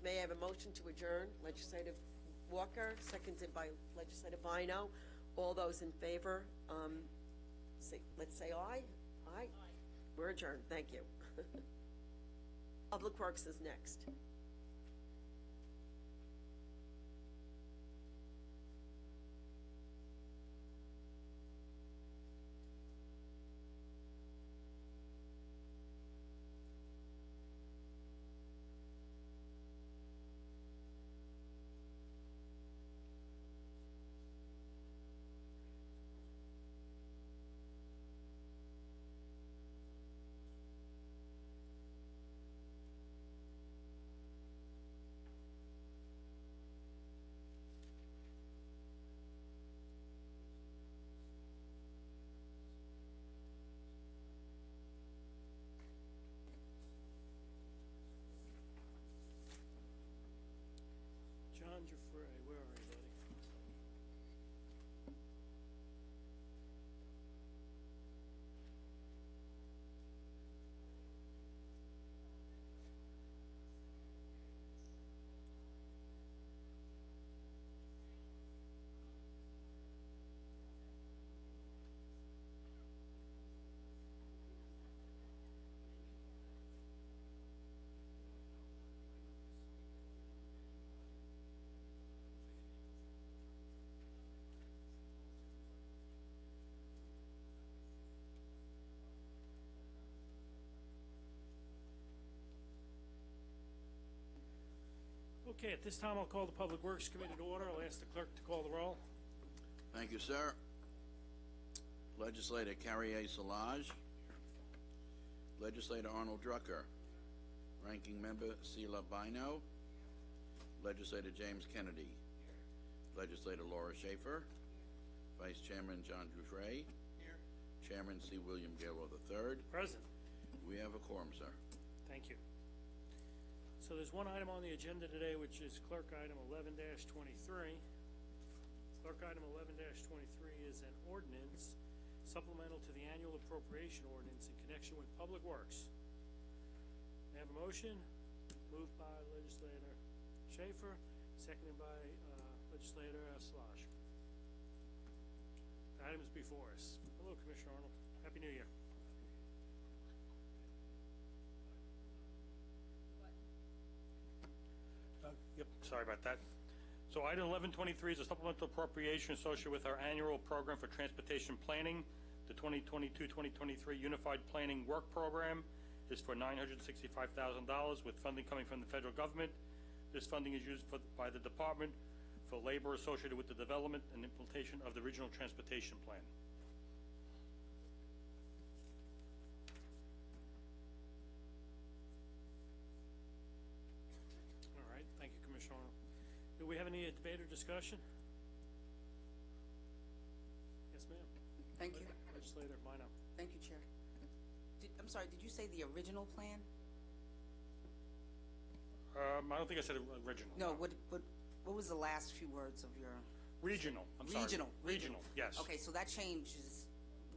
may I have a motion to adjourn? Legislative Walker, seconded by Legislative Bino. All those in favor, let's say aye. Aye. We're adjourned. Thank you. Public Works is next. John Giuffre, where are you, buddy? Okay, at this time, I'll call the Public Works Committee to order. I'll ask the clerk to call the roll. Thank you, sir. Legislator Carrier Solage. Legislator Arnold Drucker. Ranking Member Sheila Bino. Legislator James Kennedy. Legislator Laura Schaefer. Vice Chairman John Giuffre. Here. Chairman C. William Gayro III. Present. We have a quorum, sir. Thank you. So there's one item on the agenda today, which is Clerk Item 11-23. Clerk Item 11-23 is an ordinance supplemental to the annual appropriation ordinance in connection with Public Works. May I have a motion? Moved by Legislator Schaefer, seconded by Legislator Solage. The item is before us. Hello, Commissioner Arnold. Happy New Year. Yep, sorry about that. So item 1123 is a supplemental appropriation associated with our annual program for transportation planning. The 2022-2023 Unified Planning Work Program is for $965,000 with funding coming from the federal government. This funding is used by the department for labor associated with the development and implementation of the regional transportation plan. Do we have any debate or discussion? Yes, ma'am. Thank you. Legislator Bino. Thank you, Chair. I'm sorry, did you say the original plan? I don't think I said original. No, what was the last few words of your? Regional, I'm sorry. Regional, yes. Okay, so that changes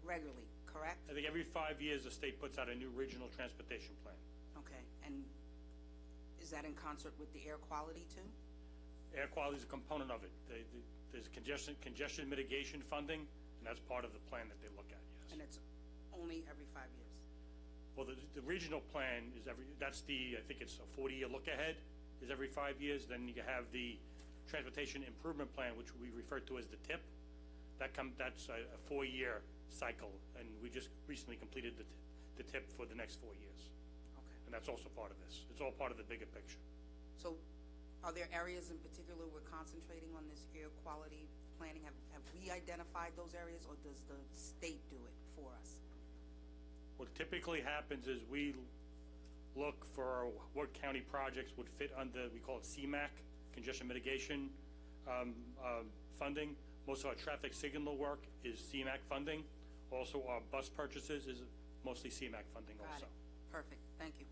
regularly, correct? I think every 5 years the state puts out a new regional transportation plan. Okay, and is that in concert with the air quality too? Air quality is a component of it. There's congestion mitigation funding, and And that's part of the plan that they look at, yes. And it's only every 5 years? Well, the regional plan is that's I think it's a 40-year look ahead, is every 5 years. Then you have the Transportation Improvement Plan, which we refer to as the TIP. That's a 4-year cycle, and we just recently completed the TIP for the next 4 years. Okay. And that's also part of this. It's all part of the bigger picture. So are there areas in particular we're concentrating on this air quality planning? Have we identified those areas, or does the state do it for us? What typically happens is we look for what county projects would fit under, we call it CMAQ, congestion mitigation funding. Most of our traffic signal work is CMAQ funding. Also, our bus purchases is mostly CMAQ funding Got also. it. Perfect. Thank you.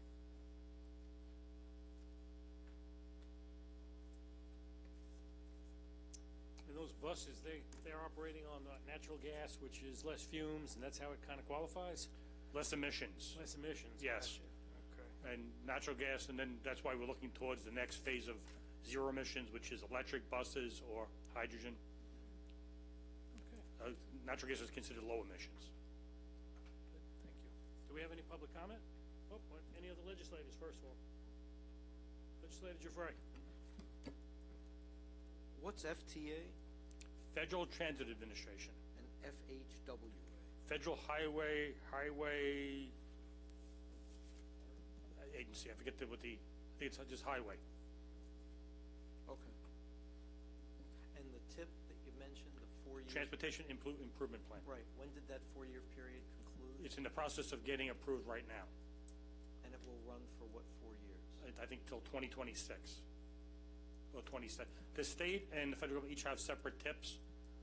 And those buses, they're operating on natural gas, which is less fumes, and that's how it kind of qualifies? Less emissions. Less emissions. Yes. Gotcha. Okay. And natural gas, and then that's why we're looking towards the next phase of zero emissions, which is electric buses or hydrogen. Okay. Natural gas is considered low emissions. Good. Thank you. Do we have any public comment? Oh, any other legislators, first of all? Legislator Giuffre. What's FTA Federal Transit Administration. and FHWA? Federal Highway Agency. I forget I think it's just highway. Okay. And the TIP that you mentioned, the 4 years? Transportation Improvement Plan. Right. When did that 4-year period conclude? It's in the process of getting approved right now. And it will run for what, 4 years? I think till 2026 or 27. The state and the federal government each have separate tips.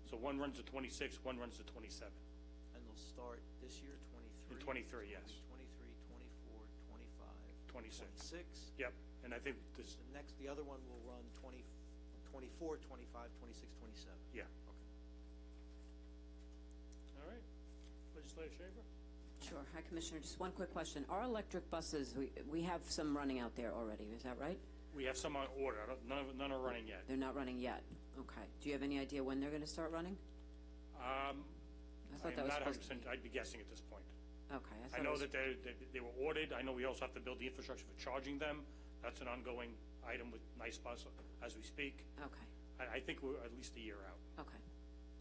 So one runs to 26, one runs to 27. And they'll start this year, 23? In 23, yes. 23, 24, 25, 26. 26? Yep. And I think this. The other one will run 24, 25, 26, 27. Yeah. Okay. All right. Legislator Schaefer? Sure. Hi, Commissioner. Just one quick question. Our electric buses, we have some running out there already. Is that right? We have some on order. None are running yet. They're not running yet. Okay. Do you have any idea when they're going to start running? I thought that was not supposed to 100%. I'd be guessing at this point. Okay. I know that they were ordered. I know we also have to build the infrastructure for charging them. That's an ongoing item with Nice Bus as we speak. Okay. I think we're at least a year out. Okay.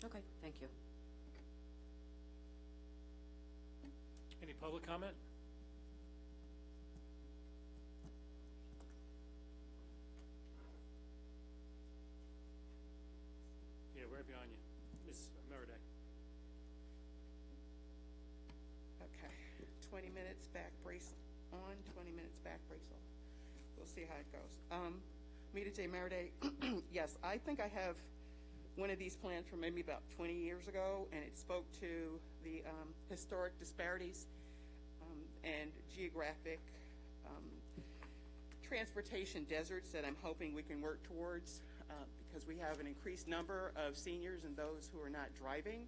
Okay. Thank you. Any public comment? Yeah, right behind you. Ms. Meriday. Okay, 20 minutes back brace on, 20 minutes back brace off. We'll see how it goes. Mita J. Meriday, yes, I think I have one of these plans from maybe about 20 years ago, and it spoke to the historic disparities and geographic transportation deserts that I'm hoping we can work towards because we have an increased number of seniors and those who are not driving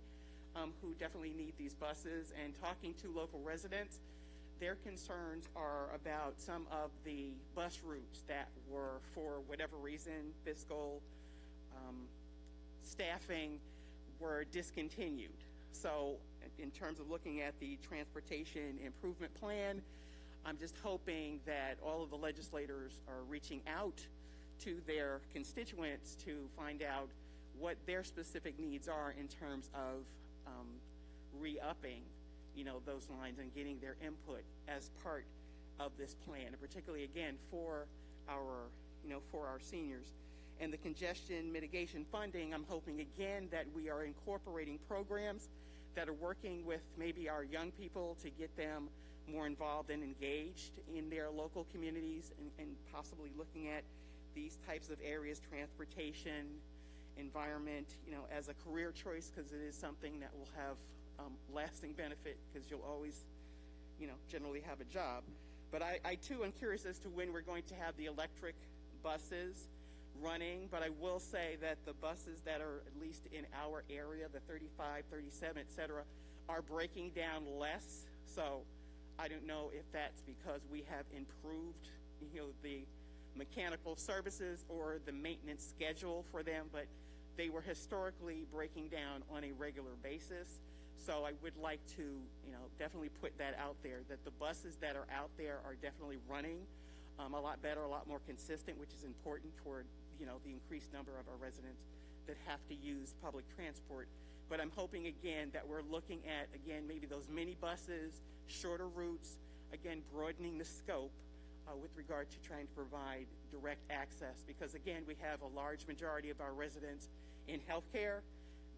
who definitely need these buses. And talking to local residents, their concerns are about some of the bus routes that were, for whatever reason, fiscal staffing, were discontinued. So in terms of looking at the transportation improvement plan, I'm just hoping that all of the legislators are reaching out to their constituents to find out what their specific needs are in terms of re-upping, those lines and getting their input as part of this plan, and particularly again for our seniors. And the congestion mitigation funding, I'm hoping again that we are incorporating programs that are working with maybe our young people to get them more involved and engaged in their local communities, and possibly looking at these types of areas, transportation, environment, as a career choice, because it is something that will have lasting benefit, because you'll always, generally have a job. But I too am curious as to when we're going to have the electric buses running, but I will say that the buses that are at least in our area, the 35, 37, et cetera, are breaking down less. So I don't know if that's because we have improved, the mechanical services or the maintenance schedule for them, but they were historically breaking down on a regular basis. So I would like to, definitely put that out there, that the buses that are out there are definitely running a lot better, a lot more consistent, which is important for, the increased number of our residents that have to use public transport. But I'm hoping, again, that we're looking at, again, maybe those mini buses, shorter routes, again, broadening the scope with regard to trying to provide direct access. Because, again, we have a large majority of our residents in healthcare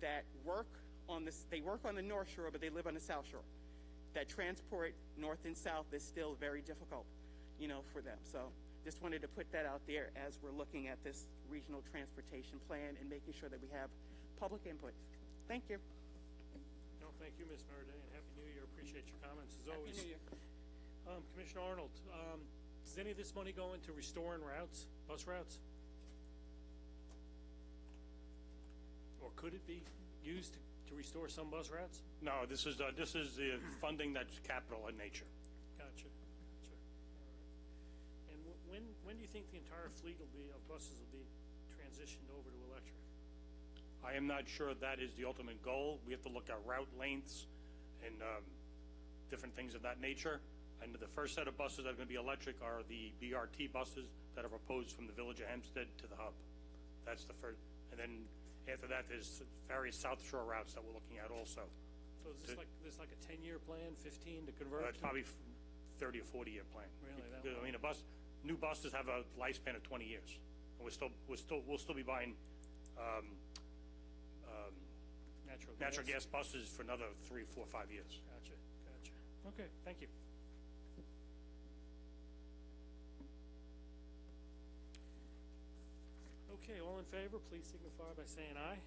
that work on the North Shore, but they live on the South Shore. That transport north and south is still very difficult, for them. So just wanted to put that out there as we're looking at this regional transportation plan and making sure that we have public input. Thank you. No, thank you, Ms. Meriday, and Happy New Year. Appreciate your comments as always. Happy New Year. Commissioner Arnold, does any of this money go into restoring routes, bus routes? Or could it be used to restore some bus routes? No, this is the funding that's capital in nature. Gotcha. All right. And when do you think the entire fleet of buses will be transitioned over to electric? I am not sure that is the ultimate goal. We have to look at route lengths and different things of that nature. And the first set of buses that are going to be electric are the BRT buses that are proposed from the village of Hempstead to the hub. That's the first. And then after that, there's various South Shore routes that we're looking at also. So is this like a 10-year plan, 15 to convert? Probably 30 or 40-year plan. Really? I mean, new buses have a lifespan of 20 years, and we'll still be buying natural gas buses for another 3, 4, 5 years. Gotcha. Okay, thank you. Okay, all in favor, please signify by saying aye.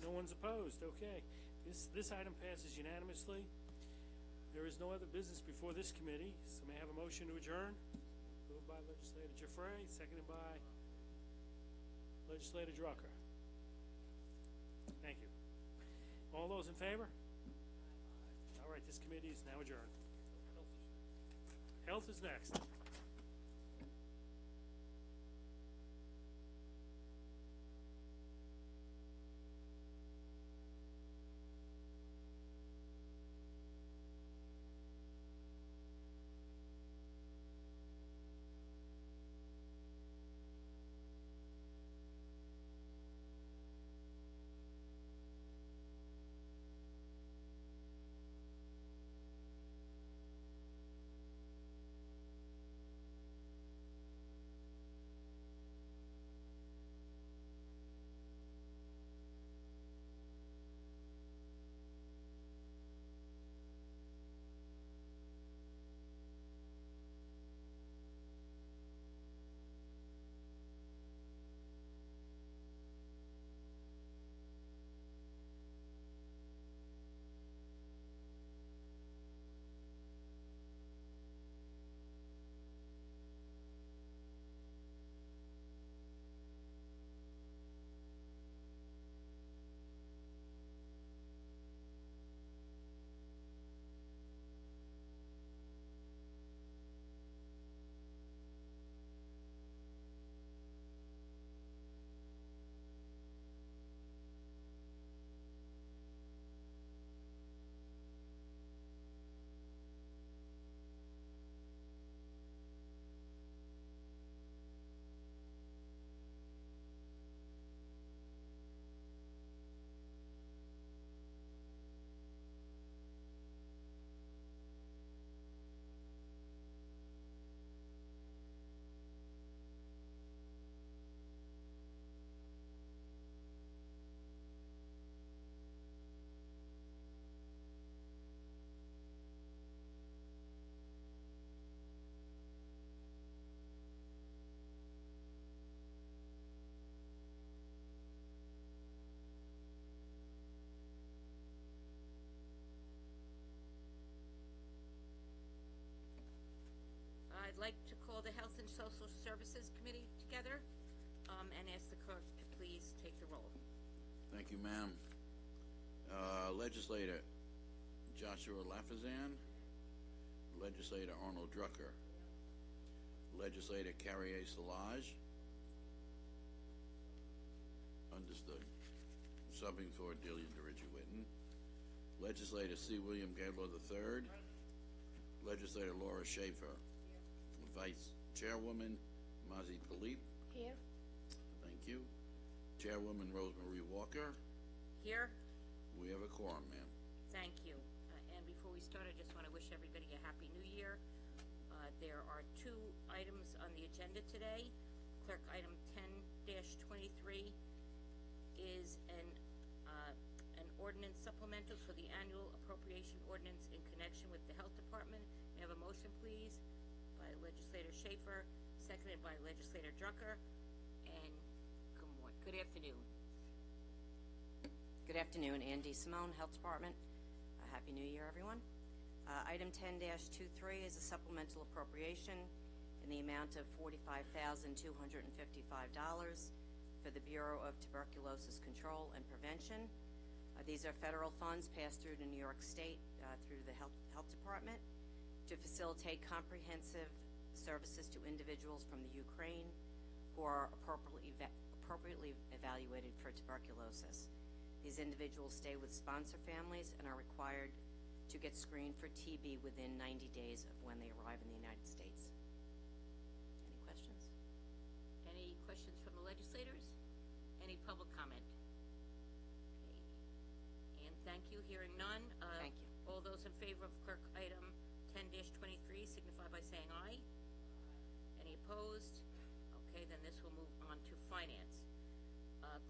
No one's opposed. Okay, this item passes unanimously. There is no other business before this committee, so may I have a motion to adjourn? Moved by Legislator Giuffre, seconded by Legislator Drucker. Thank you. All those in favor? All right, this committee is now adjourned. Health is next. I'd like to call the Health and Social Services Committee together, and ask the clerk to please take the roll. Thank you, ma'am. Legislator Joshua Lafazan, Legislator Arnold Drucker, Legislator Carrier Solage, Understood. Subbing for Delia DeRidge-Whitten. Legislator C. William Gaylor III. Legislator Laura Schaefer. Vice Chairwoman Mazi Talib. Here. Thank you. Chairwoman Rosemary Walker. Here. We have a quorum, ma'am. Thank you. And before we start, I just want to wish everybody a Happy New Year. There are two items on the agenda today. Clerk, item 10-23 is an ordinance supplemental for the annual appropriation ordinance in connection with the Health Department. May I have a motion, please, by Legislator Schaefer, seconded by Legislator Drucker. And good afternoon. Good afternoon, Andy Simone, Health Department. Happy New Year, everyone. Item 10-23 is a supplemental appropriation in the amount of $45,255 for the Bureau of Tuberculosis Control and Prevention. These are federal funds passed through to New York State through the Health Department to facilitate comprehensive services to individuals from the Ukraine who are appropriately evaluated for tuberculosis. These individuals stay with sponsor families and are required to get screened for TB within 90 days of when they arrive in the United States. Any questions? Any questions from the legislators? Any public comment? Okay. And thank you. Hearing none. Thank you. All those in favor of clerk item 10-23 signify by saying aye. Any opposed? Okay, then this will move on to finance.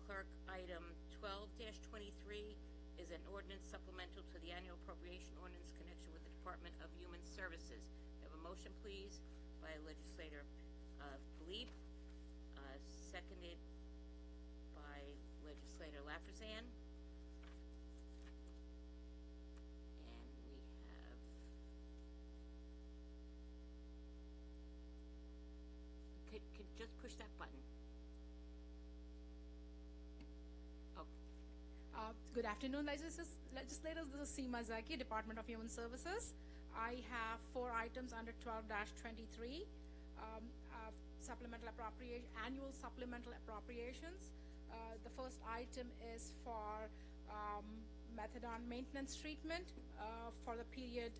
Clerk item 12-23 is an ordinance supplemental to the annual appropriation ordinance connection with the Department of Human Services. We have a motion, please, by Legislator Philippe, seconded by Legislator Lafrezan. And we have could just push that button. Good afternoon, legislators. This is Seema Zaki, Department of Human Services. I have 4 items under 12-23, annual supplemental appropriations. The first item is for methadone maintenance treatment for the period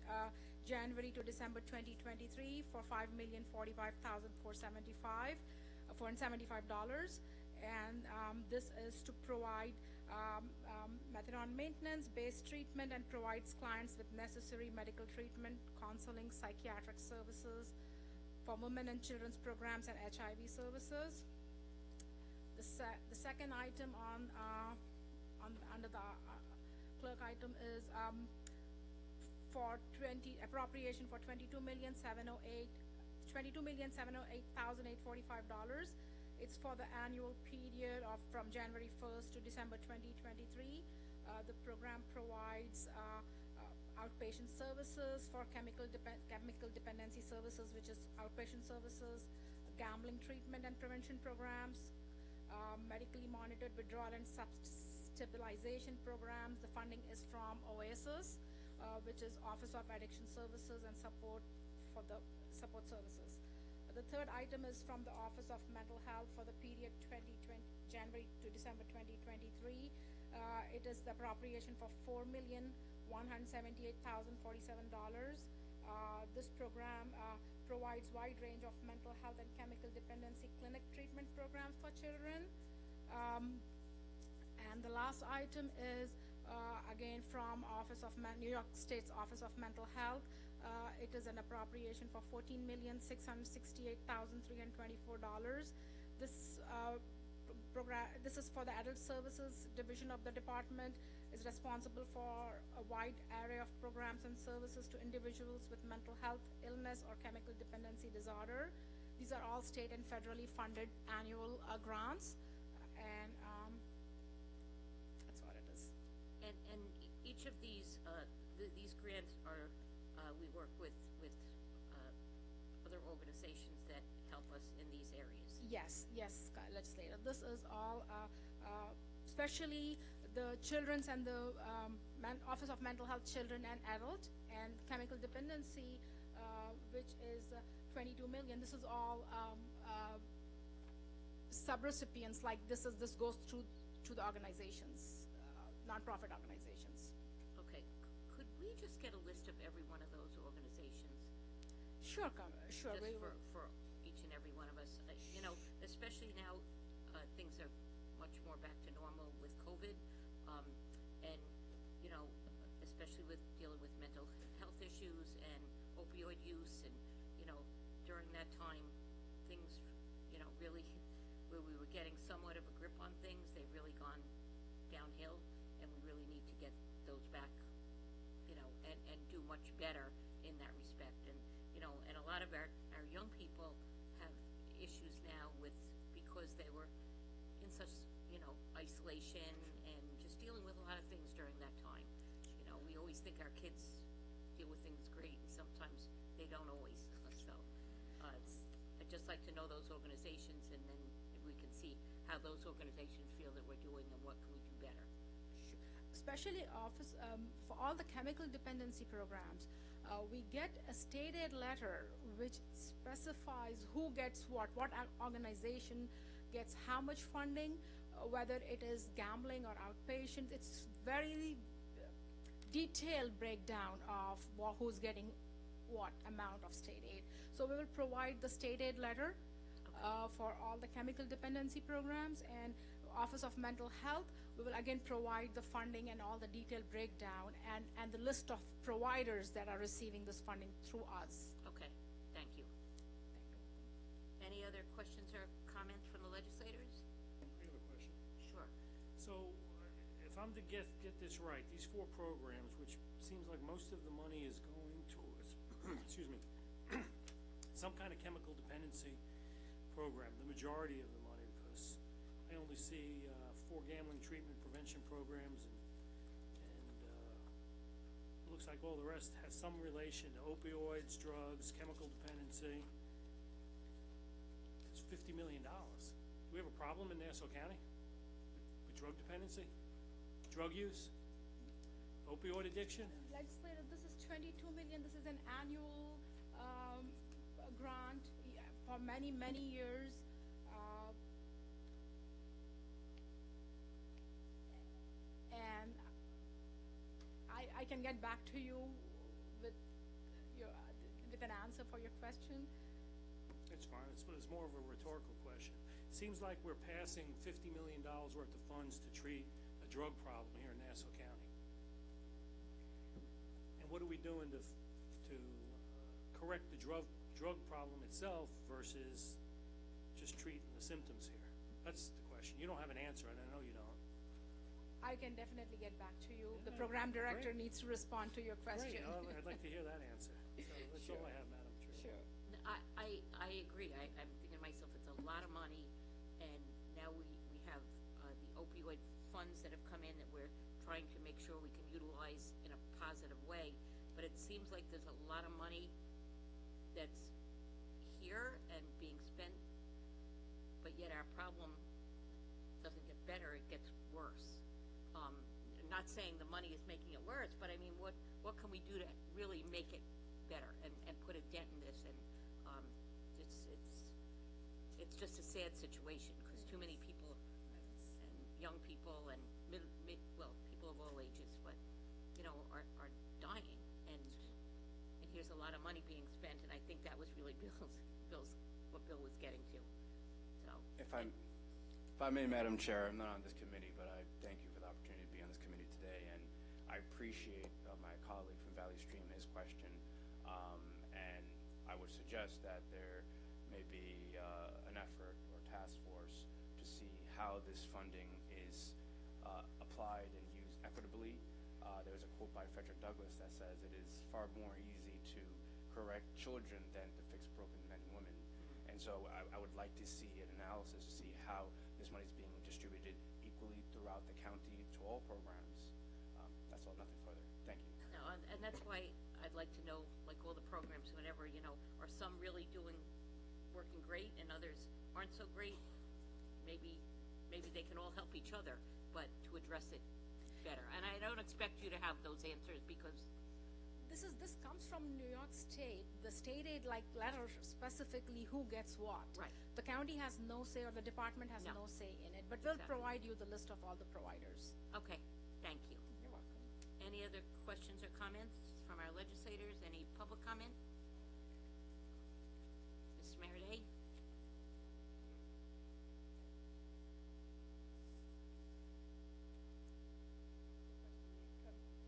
January to December 2023 for $5,045,475. And this is to provide methadone maintenance, base treatment, and provides clients with necessary medical treatment, counseling, psychiatric services for women and children's programs, and HIV services. The second item under the clerk item is appropriation for $22,708,845. It's for the annual period of from January 1st to December 2023. The program provides outpatient services for chemical dependency services, which is outpatient services, gambling treatment and prevention programs, medically monitored withdrawal and stabilization programs. The funding is from OASIS, which is Office of Addiction Services and Support for the Support Services. The third item is from the Office of Mental Health for the period January to December 2023. It is the appropriation for $4,178,047. This program provides wide range of mental health and chemical dependency clinic treatment programs for children. And the last item is again from New York State's Office of Mental Health. It is an appropriation for $14,668,324. This is for the Adult Services Division of the department. Is responsible for a wide array of programs and services to individuals with mental health, illness, or chemical dependency disorder. These are all state and federally funded annual grants, and that's what it is. And each of these grants are we work with other organizations that help us in these areas. Yes, legislator. This is all, especially the children's and the Office of Mental Health, Children and Adult, and chemical dependency, which is $22 million. This is all subrecipients. Like this goes through to the organizations, nonprofit organizations. Okay, could we just get a list of every one of those organizations? Sure, sure. Just for each and every one of us, you know, especially now, things are much more back to normal with COVID, and, you know, especially with dealing with mental health issues and opioid use, and, you know, during that time, things, you know, really, where we were getting somewhat of a grip on things, they've really gone downhill, and we really need to get those back, you know, and do much better in that respect. And, you know, and a lot of our young people have issues now with, because they were in such, you know, isolation and just dealing with a lot of things during that time. You know, we always think our kids deal with things great, and sometimes they don't always. So I'd just like to know those organizations, and then we can see how those organizations feel that we're doing and what can we do better. Especially for all the chemical dependency programs, we get a state aid letter which specifies who gets what organization gets how much funding, whether it is gambling or outpatient. It's very detailed breakdown of who's getting what amount of state aid. So we will provide the state aid letter for all the chemical dependency programs, and Office of Mental Health, we will again provide the funding and all the detailed breakdown and the list of providers that are receiving this funding through us. Okay, thank you. Any other questions or comments from the legislators? I have a question. Sure. So, if I'm to get this right, these 4 programs, which seems like most of the money is going towards, excuse me, some kind of chemical dependency program, the majority of the money, because I only see 4 gambling treatment prevention programs, and it looks like all the rest has some relation to opioids, drugs, chemical dependency. It's $50 million. Do we have a problem in Nassau County with drug dependency, drug use, opioid addiction? Legislator, this is $22 million. This is an annual grant for many, many years. And I can get back to you with an answer for your question. It's fine. It's more of a rhetorical question. Seems like we're passing $50 million worth of funds to treat a drug problem here in Nassau County. And what are we doing to correct the drug problem itself versus just treating the symptoms here? That's the question. You don't have an answer, and I know you don't. I can definitely get back to you. The program director needs to respond to your question. Great. I'd like to hear that answer. So that's all I have, Madam Chair. Sure. I agree. I'm thinking to myself, it's a lot of money, and now we have the opioid funds that have come in that we're trying to make sure we can utilize in a positive way. But it seems like there's a lot of money that's here and being spent, but yet our problem doesn't get better, it gets worse. Not saying the money is making it worse, but I mean, what can we do to really make it better and put a dent in this? And it's just a sad situation, because too many people and young people and people of all ages, but you know, are dying, and here's a lot of money being spent, and I think that was really what Bill was getting to. So if I may, Madam Chair, I'm not on this committee, but I thank you for the opportunity to be on this committee today, and I appreciate my colleague from Valley Stream, his question, and I would suggest that there may be an effort or task force to see how this funding is applied and used equitably. There's a quote by Frederick Douglass that says it is far more easy to correct children than to fix broken men and women. And so I would like to see an analysis to see how this money is being distributed equally throughout the county to all programs. That's all, nothing further. Thank you. no, and that's why I'd like to know, like, all the programs, whatever, you know, are some really working great and others aren't so great? Maybe they can all help each other, but to address it better. And I don't expect you to have those answers, because This comes from New York State. The state aid letter specifically who gets what. Right. The county has no say, or the department has no say in it, but we'll provide you the list of all the providers. Okay, thank you. You're welcome. Any other questions or comments from our legislators? Any public comment? Mrs. Meriday?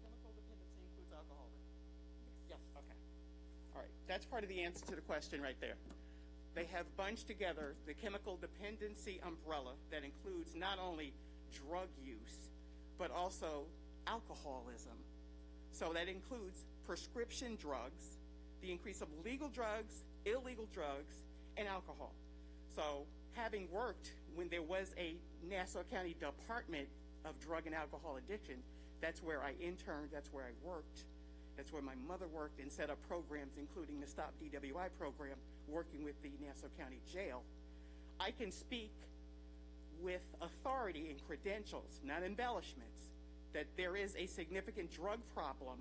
Chemical dependency includes alcohol. Yes, okay. All right, that's part of the answer to the question right there. They have bunched together the chemical dependency umbrella that includes not only drug use, but also alcoholism. So that includes prescription drugs, the increase of legal drugs, illegal drugs, and alcohol. So having worked when there was a Nassau County Department of Drug and Alcohol Addiction, that's where I interned, that's where I worked, that's where my mother worked and set up programs, including the Stop DWI program, working with the Nassau County Jail. I can speak with authority and credentials, not embellishments, that there is a significant drug problem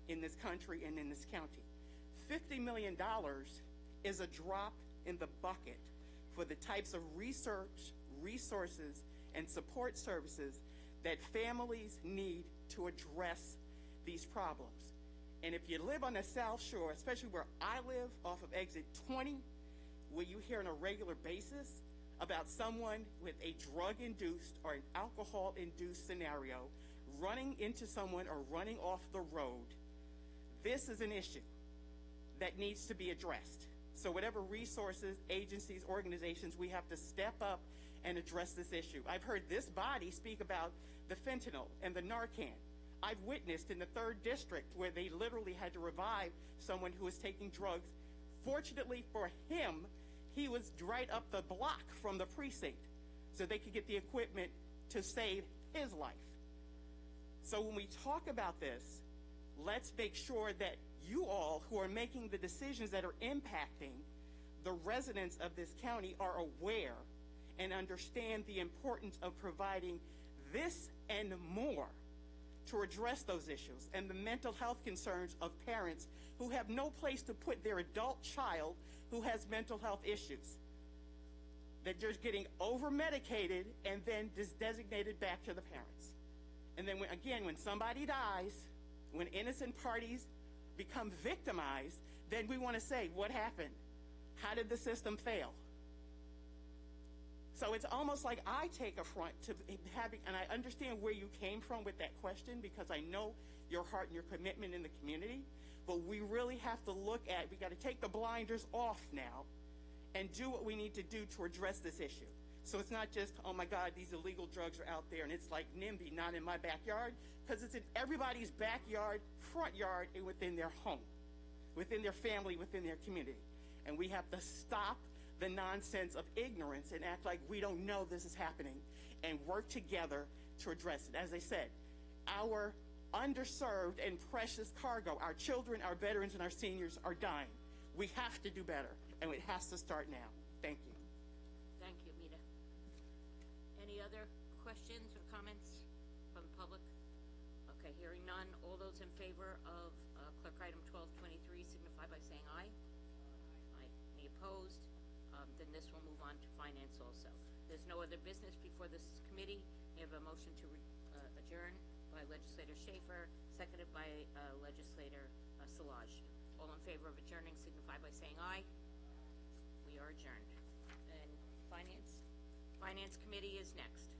in this country and in this county. $50 million is a drop in the bucket for the types of research, resources, and support services that families need to address these problems. And if you live on the South Shore, especially where I live off of exit 20, where you hear on a regular basis about someone with a drug-induced or an alcohol-induced scenario running into someone or running off the road, this is an issue that needs to be addressed. So whatever resources, agencies, organizations, we have to step up and address this issue. I've heard this body speak about the fentanyl and the Narcan. I've witnessed in the 3rd District where they literally had to revive someone who was taking drugs. Fortunately for him, he was right up the block from the precinct, so they could get the equipment to save his life. So when we talk about this, let's make sure that you all who are making the decisions that are impacting the residents of this county are aware and understand the importance of providing this and more to address those issues and the mental health concerns of parents who have no place to put their adult child who has mental health issues. They're just getting over-medicated and then designated back to the parents. And then when somebody dies, when innocent parties become victimized, then we want to say, what happened? How did the system fail? So it's almost like I take affront to having, and I understand where you came from with that question because I know your heart and your commitment in the community, but we really have to look at, we got to take the blinders off now and do what we need to do to address this issue. So it's not just, oh my God, these illegal drugs are out there and it's like NIMBY, not in my backyard, because it's in everybody's backyard, front yard, and within their home, within their family, within their community. And we have to stop the nonsense of ignorance and act like we don't know this is happening and work together to address it. As I said, our underserved and precious cargo, our children, our veterans, and our seniors are dying. We have to do better, and it has to start now. Thank you. Thank you, Mita. Any other questions or comments from the public? Okay, hearing none. All those in favor of clerk item 1223 signify by saying aye. Aye. Any opposed? Then this will move on to finance also. There's no other business before this committee. We have a motion to adjourn by Legislator Schaefer, seconded by Legislator Szilagyi. All in favor of adjourning signify by saying aye. We are adjourned. And Finance Committee is next.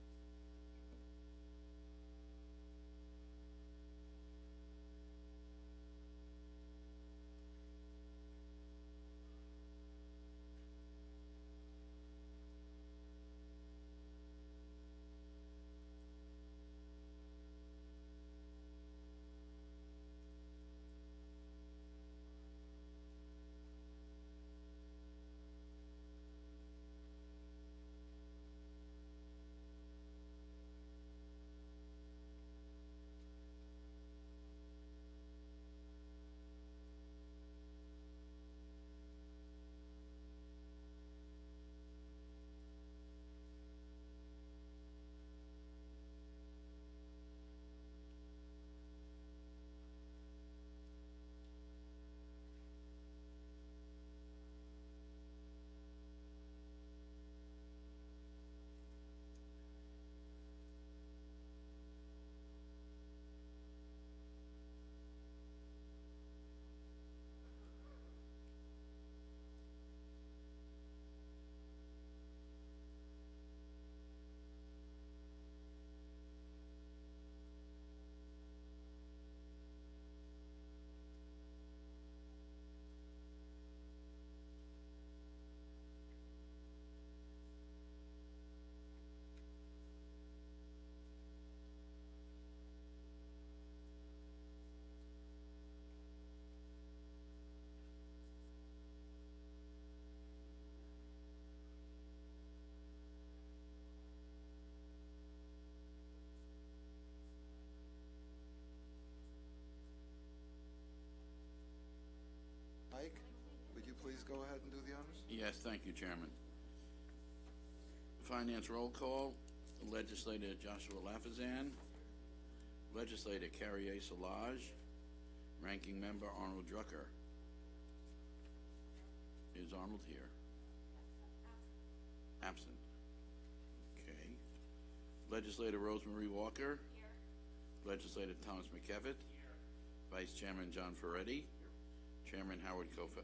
go ahead and do the honors? Yes, thank you, Chairman. Finance roll call, Legislator Joshua Lafazan, Legislator Carrie Solage, Ranking Member Arnold Drucker. Is Arnold here? Absent. Okay. Legislator Rosemary Walker. Here. Legislator Thomas McKevitt. Here. Vice Chairman John Ferretti. Chairman Howard Copel.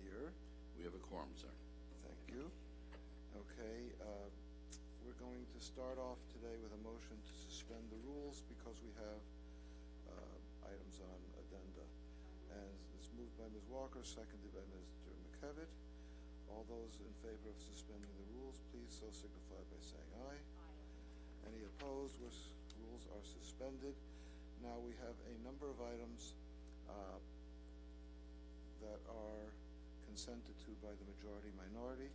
Here. We have a quorum, sir. Thank you. Okay, we're going to start off today with a motion to suspend the rules because we have items on addenda. And it's moved by Ms. Walker, seconded by Mr. McKevitt. All those in favor of suspending the rules, please so signify by saying aye. Aye. Any opposed? Rules are suspended. Now we have a number of items that are consented to by the majority minority,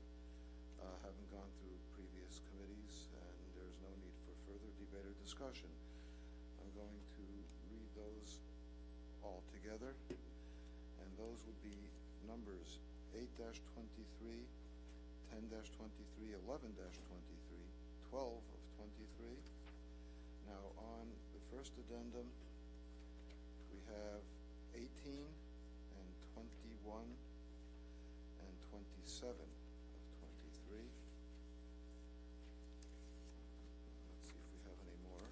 having gone through previous committees, and there's no need for further debate or discussion. I'm going to read those all together, and those would be numbers 8-23, 10-23, 11-23, 12 of 23. Now on the first addendum, we have 18 and 21 and 27 of 23. Let's see if we have any more.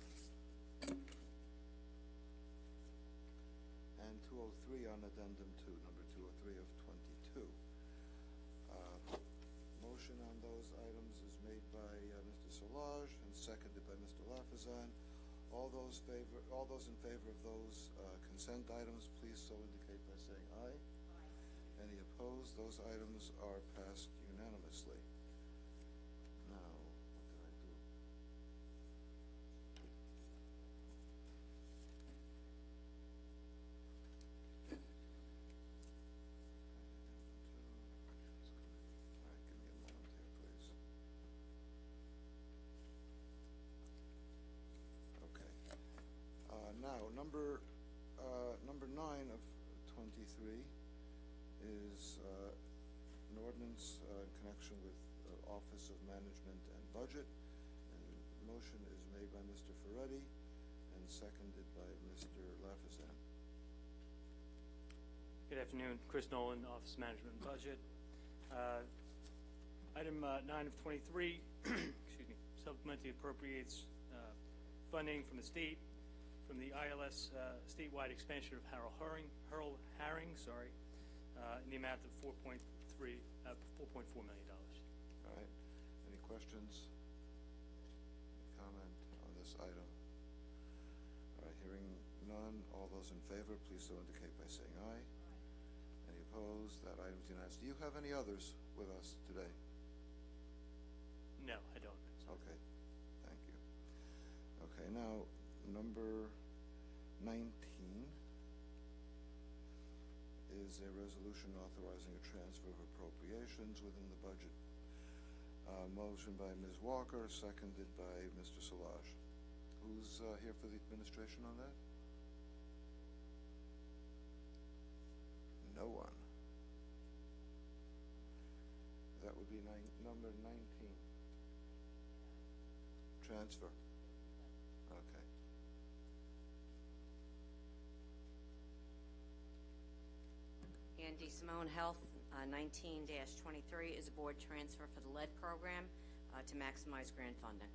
And 203 on addendum 2, number 203 of 22. Motion on those items is made by Mr. Solage and seconded by Mr. Lafazan. All those in favor of those consent items, please so indicate by saying aye. Aye. Any opposed? Those items are passed unanimously. Now, what did I do? All right, give me a moment here, please. Okay. Now, number 9 of 23 is an ordinance in connection with Office of Management and Budget. And the motion is made by Mr. Ferretti and seconded by Mr. Lafazan. Good afternoon. Chris Nolan, Office Management and Budget. Item 9 of 23, excuse me, supplementally appropriates funding from the state, from the ILS statewide expansion of Harold Herring, in the amount of $4.4 million. All right. Any questions? Comment on this item? All right. Hearing none. All those in favor, please so indicate by saying aye. Aye. Any opposed? That item is unanimous. Do you have any others with us today? No, I don't. Okay. Thank you. Okay. Now, number 19 is a resolution authorizing a transfer of appropriations within the budget. Motion by Ms. Walker, seconded by Mr. Solage. Who's here for the administration on that? No one. That would be number 19. Transfer. Okay. Andy Simone Health, 19-23 is a board transfer for the lead program to maximize grant funding.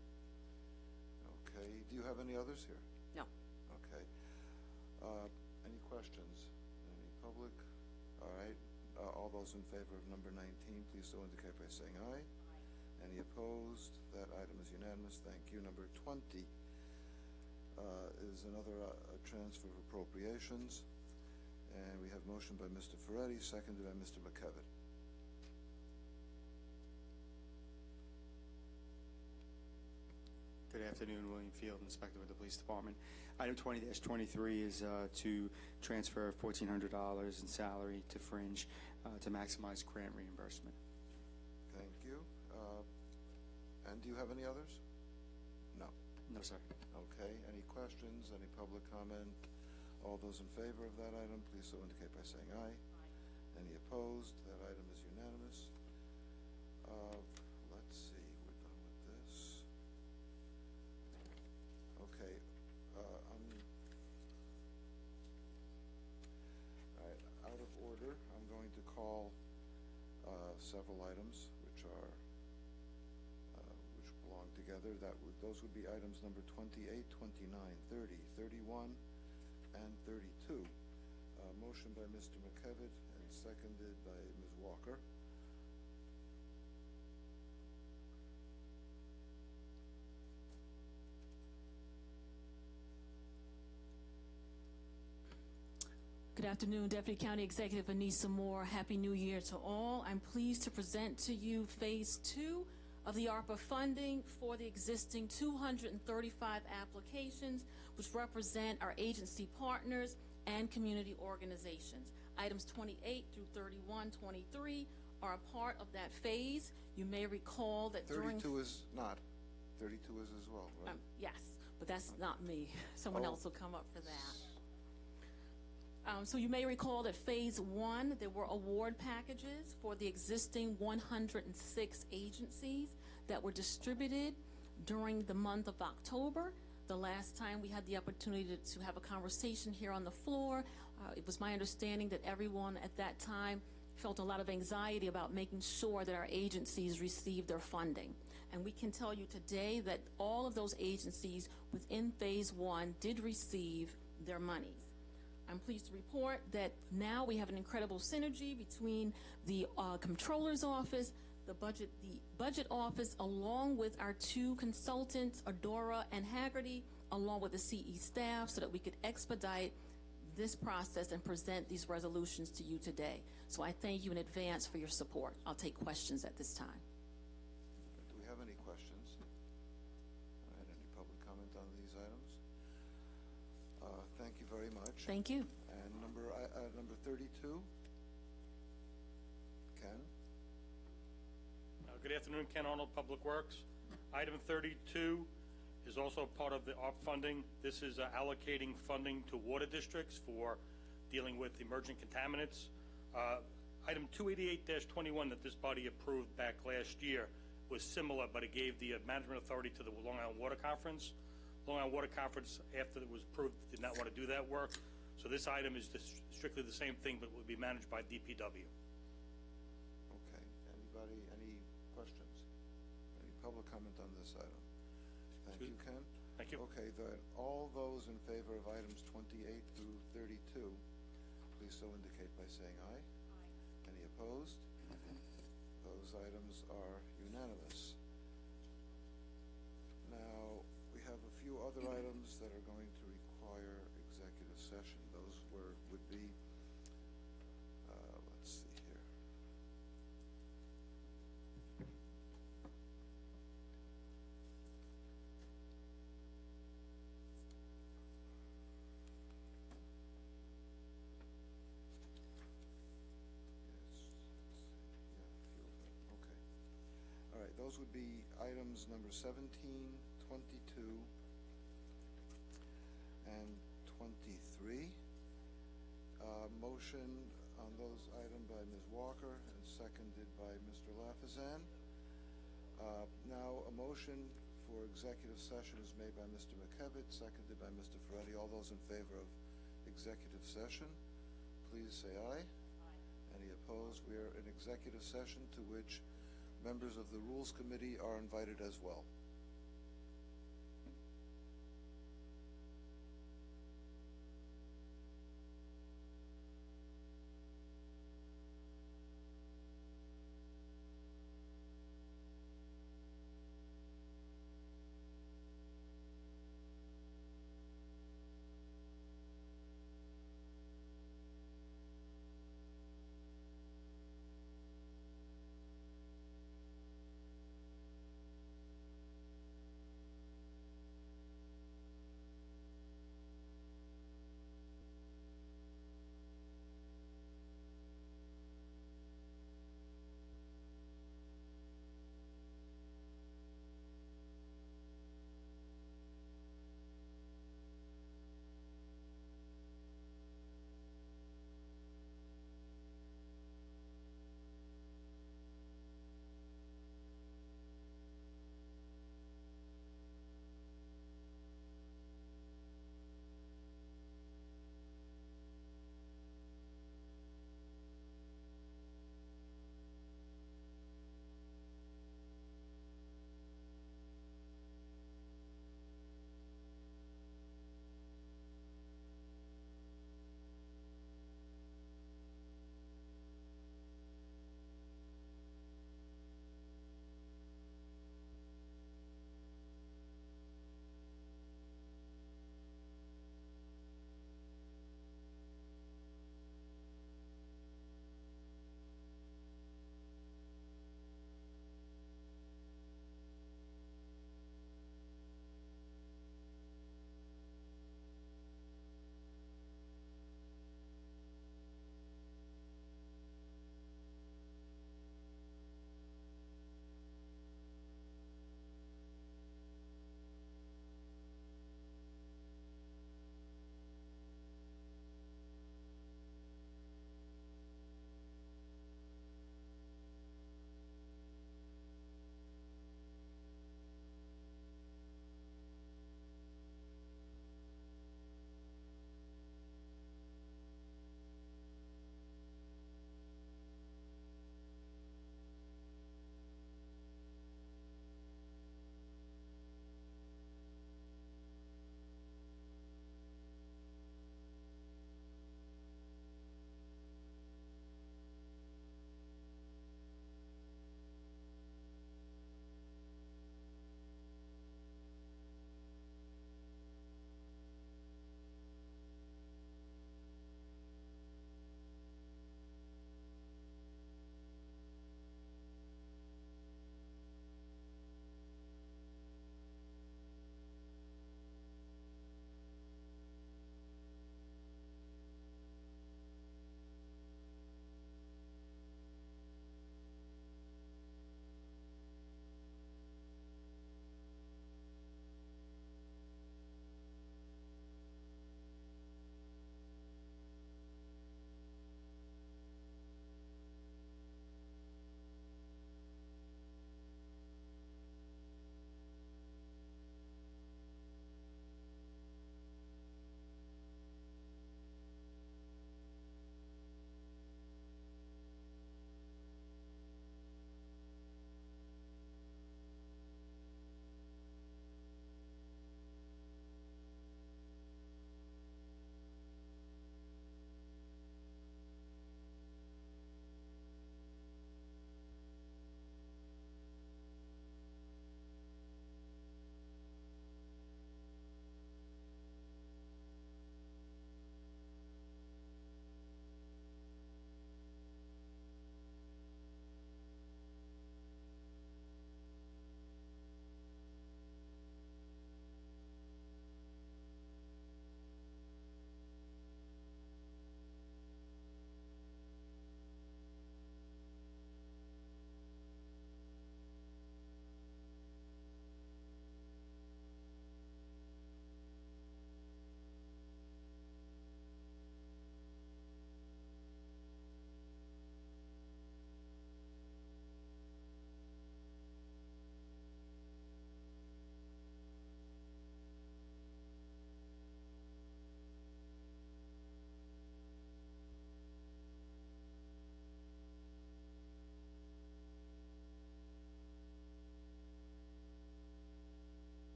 Okay. Do you have any others here? No. Okay. Any questions? Any public? All right. All those in favor of number 19, please so indicate by saying aye. Aye. Any opposed? That item is unanimous. Thank you. Number 20 is another transfer of appropriations. And we have motion by Mr. Ferretti, seconded by Mr. McKevitt. Good afternoon, William Field, Inspector with the Police Department. Item 20-23 is to transfer $1,400 in salary to Fringe to maximize grant reimbursement. Thank you. And do you have any others? No. No, sir. Okay. Any questions? Any public comment? All those in favor of that item, please so indicate by saying aye. Aye. Any opposed? That item is unanimous. Let's see, we're done with this. Okay, all right, out of order, I'm going to call several items which are which belong together. Those would be items number 28, 29, 30, 31, and 32. Motion by Mr. McKevitt and seconded by Ms. Walker. Good afternoon, Deputy County Executive Anissa Moore. Happy New Year to all. I'm pleased to present to you Phase 2 of the ARPA funding for the existing 235 applications, which represent our agency partners and community organizations. Items 28 through 31, 23 are a part of that phase. You may recall that 32 is not. 32 is as well, right? Yes, but that's not me. Someone else will come up for that. So you may recall that Phase 1, there were award packages for the existing 106 agencies that were distributed during the month of October. The last time we had the opportunity to have a conversation here on the floor, it was my understanding that everyone at that time felt a lot of anxiety about making sure that our agencies received their funding. And we can tell you today that all of those agencies within Phase 1 did receive their monies. I'm pleased to report that now we have an incredible synergy between the Comptroller's Office, the Budget Office, along with our two consultants, Adora and Haggerty, along with the CE staff, so that we could expedite this process and present these resolutions to you today. So I thank you in advance for your support. I'll take questions at this time. Do we have any questions? All right, any public comment on these items? Thank you very much. Thank you. And number 32? Ken? Good afternoon, Ken Arnold, Public Works. Item 32 is also part of the ARP funding. This is allocating funding to water districts for dealing with emerging contaminants. Item 288-21 that this body approved back last year was similar, but it gave the management authority to the Long Island Water Conference. Long Island Water Conference, after it was approved, did not want to do that work. So this item is strictly the same thing, but would be managed by DPW. Okay. Anybody, any questions? Any public comment on this item? Thank you, Ken. Thank you. Okay, all those in favor of items 28 through 32, please so indicate by saying aye. Aye. Any opposed? Those items are unanimous. Now, we have a few other items that are going to require executive session. Those would be, let's see here. All right, those would be items number 17, 22, and 23. Motion on those items by Ms. Walker and seconded by Mr. Lafazan. Now, a motion for executive session is made by Mr. McKevitt, seconded by Mr. Ferretti. All those in favor of executive session, please say aye. Aye. Any opposed? We are in executive session to which members of the Rules Committee are invited as well.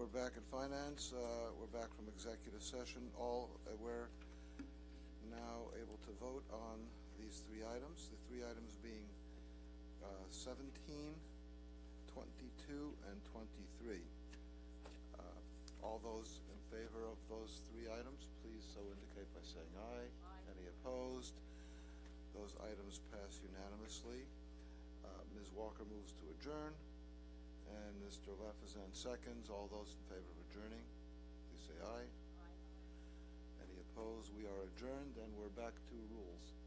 we're back in finance. We're back from executive session. We're now able to vote on these three items. The three items being 17, 22, and 23. All those in favor of those three items, please so indicate by saying aye. Any opposed? Those items pass unanimously. Ms. Walker moves to adjourn, and Mr. Lefferzan seconds. All those in favor of adjourning, please say aye. Any opposed? We are adjourned, and we're back to rules.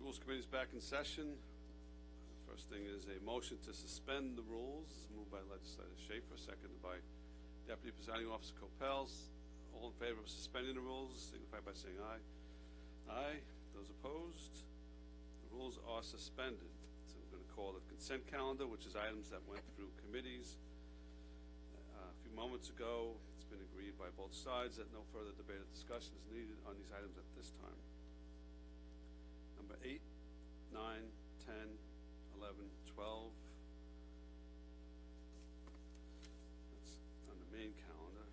Rules Committee is back in session. First thing is a motion to suspend the rules, moved by Legislator Schaefer, seconded by Deputy Presiding Officer Copels. All in favor of suspending the rules, signify by saying aye. Aye. Those opposed? The rules are suspended. So we're going to call the consent calendar, which is items that went through committees. A few moments ago, it's been agreed by both sides that no further debate or discussion is needed on these items at this time. Number 8, 9, 10, 11, 12. That's on the main calendar.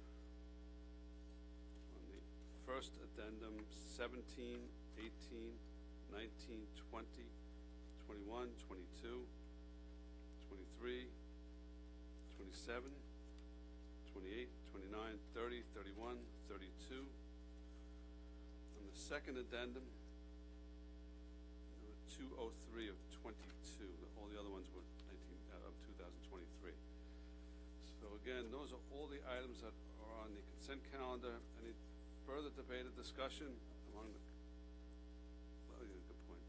On the first addendum, 17, 18, 19, 20, 21, 22, 23, 27, 28, 29, 30, 31, 32. On the second addendum, 203 of 22. All the other ones were of 2023. So again, those are all the items that are on the consent calendar. Any further debate or discussion among the? Well, yeah, good point.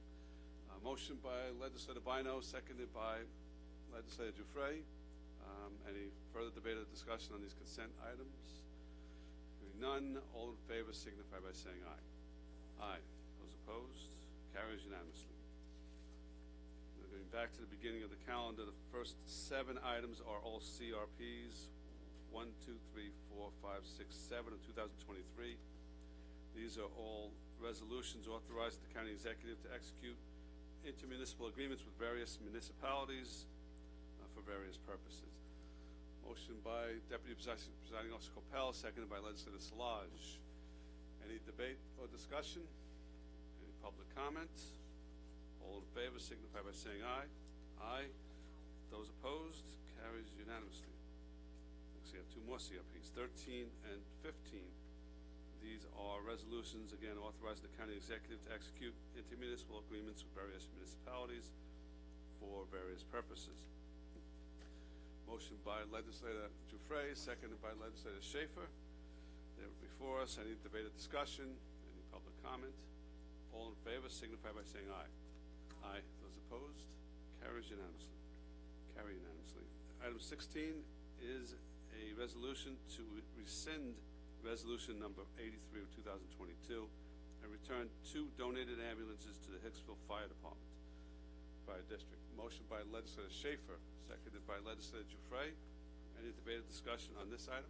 Motion by Legislator Bino, seconded by Legislator Dufresne. Any further debate or discussion on these consent items? Hearing none, all in favor signify by saying aye. Aye. Those opposed? Carries unanimously. Going back to the beginning of the calendar, the first 7 items are all CRPs, 1, 2, 3, 4, 5, 6, 7 of 2023. These are all resolutions authorizing the county executive to execute intermunicipal agreements with various municipalities for various purposes. Motion by Deputy Presiding Officer Copel, seconded by Legislator Szilagyi. Any debate or discussion? Any public comment? All in favor signify by saying aye. Aye. Those opposed? Carries unanimously. Next we have 2 more CRPs, 13 and 15. These are resolutions, again, authorizing the county executive to execute intermunicipal agreements with various municipalities for various purposes. Motion by legislator Dufresne, seconded by legislator Schaefer. They're before us. Any debate or discussion? Any public comment? All in favor signify by saying aye. Aye. Those opposed? Carries unanimously. Item 16 is a resolution to rescind resolution number 83 of 2022 and return 2 donated ambulances to the Hicksville Fire Department, Fire District. Motion by legislator Schaefer, seconded by legislator Dufresne. Any debate or discussion on this item?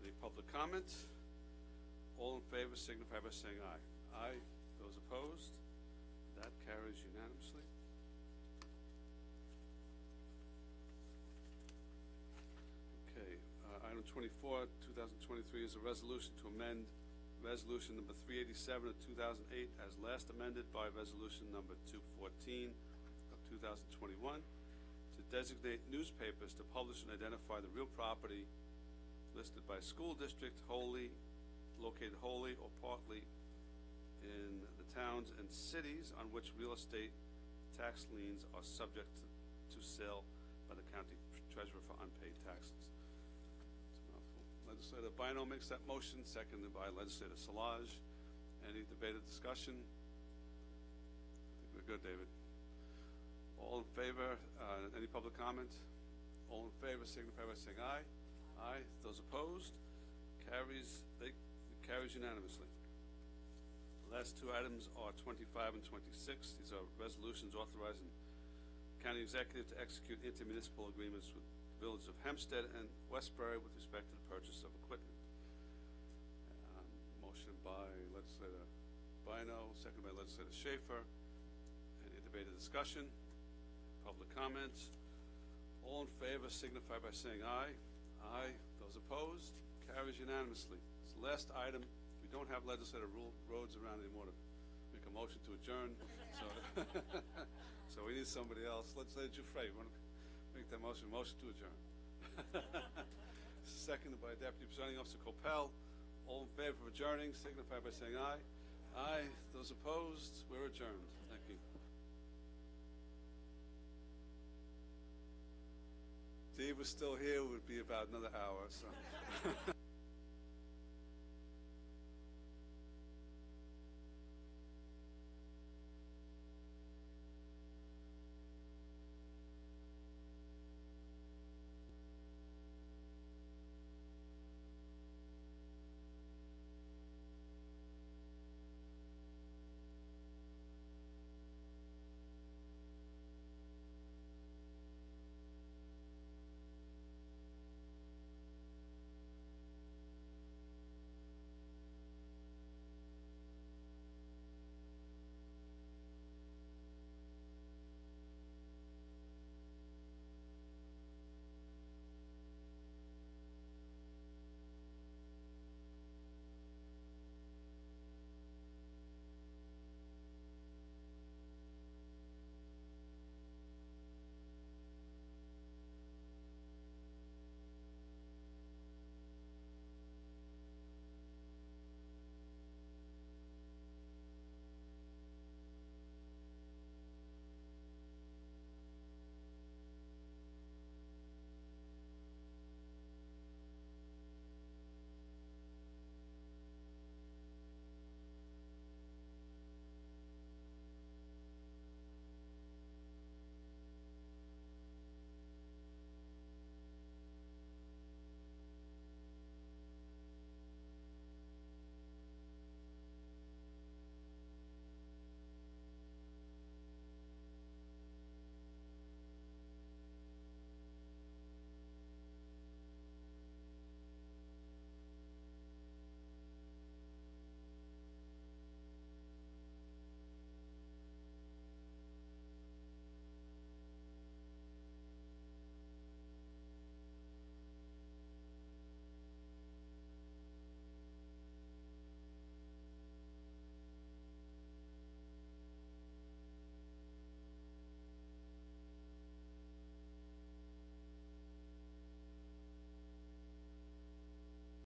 Any public comment? All in favor signify by saying aye. Aye. Those opposed? That carries unanimously. Okay, item 24, 2023 is a resolution to amend resolution number 387 of 2008 as last amended by resolution number 214 of 2021 to designate newspapers to publish and identify the real property listed by school district located wholly or partly in the towns and cities on which real estate tax liens are subject to sale by the county treasurer for unpaid taxes. It's a mouthful. Legislator Bino makes that motion, seconded by legislator Solage. Any debate or discussion? I think we're good, David. All in favor? Any public comment? All in favor signify by saying aye. Aye. Those opposed? Carries unanimously. The last 2 items are 25 and 26. These are resolutions authorizing county executive to execute intermunicipal agreements with the villages of Hempstead and Westbury with respect to the purchase of equipment. Motion by legislator Bino, seconded by legislator Schaefer. Any debate or discussion? Public comments? All in favor signify by saying aye. Aye. Those opposed? Carries unanimously. This last item, we don't have legislative roads around anymore to make a motion to adjourn, so so we need somebody else. Legislator Dufresne, you want to make that motion? Motion to adjourn. Seconded by Deputy Presiding Officer Coppell. All in favor of adjourning signify by saying aye. Aye. Those opposed? We're adjourned. Thank you. If Dave was still here, it would be about another hour. So.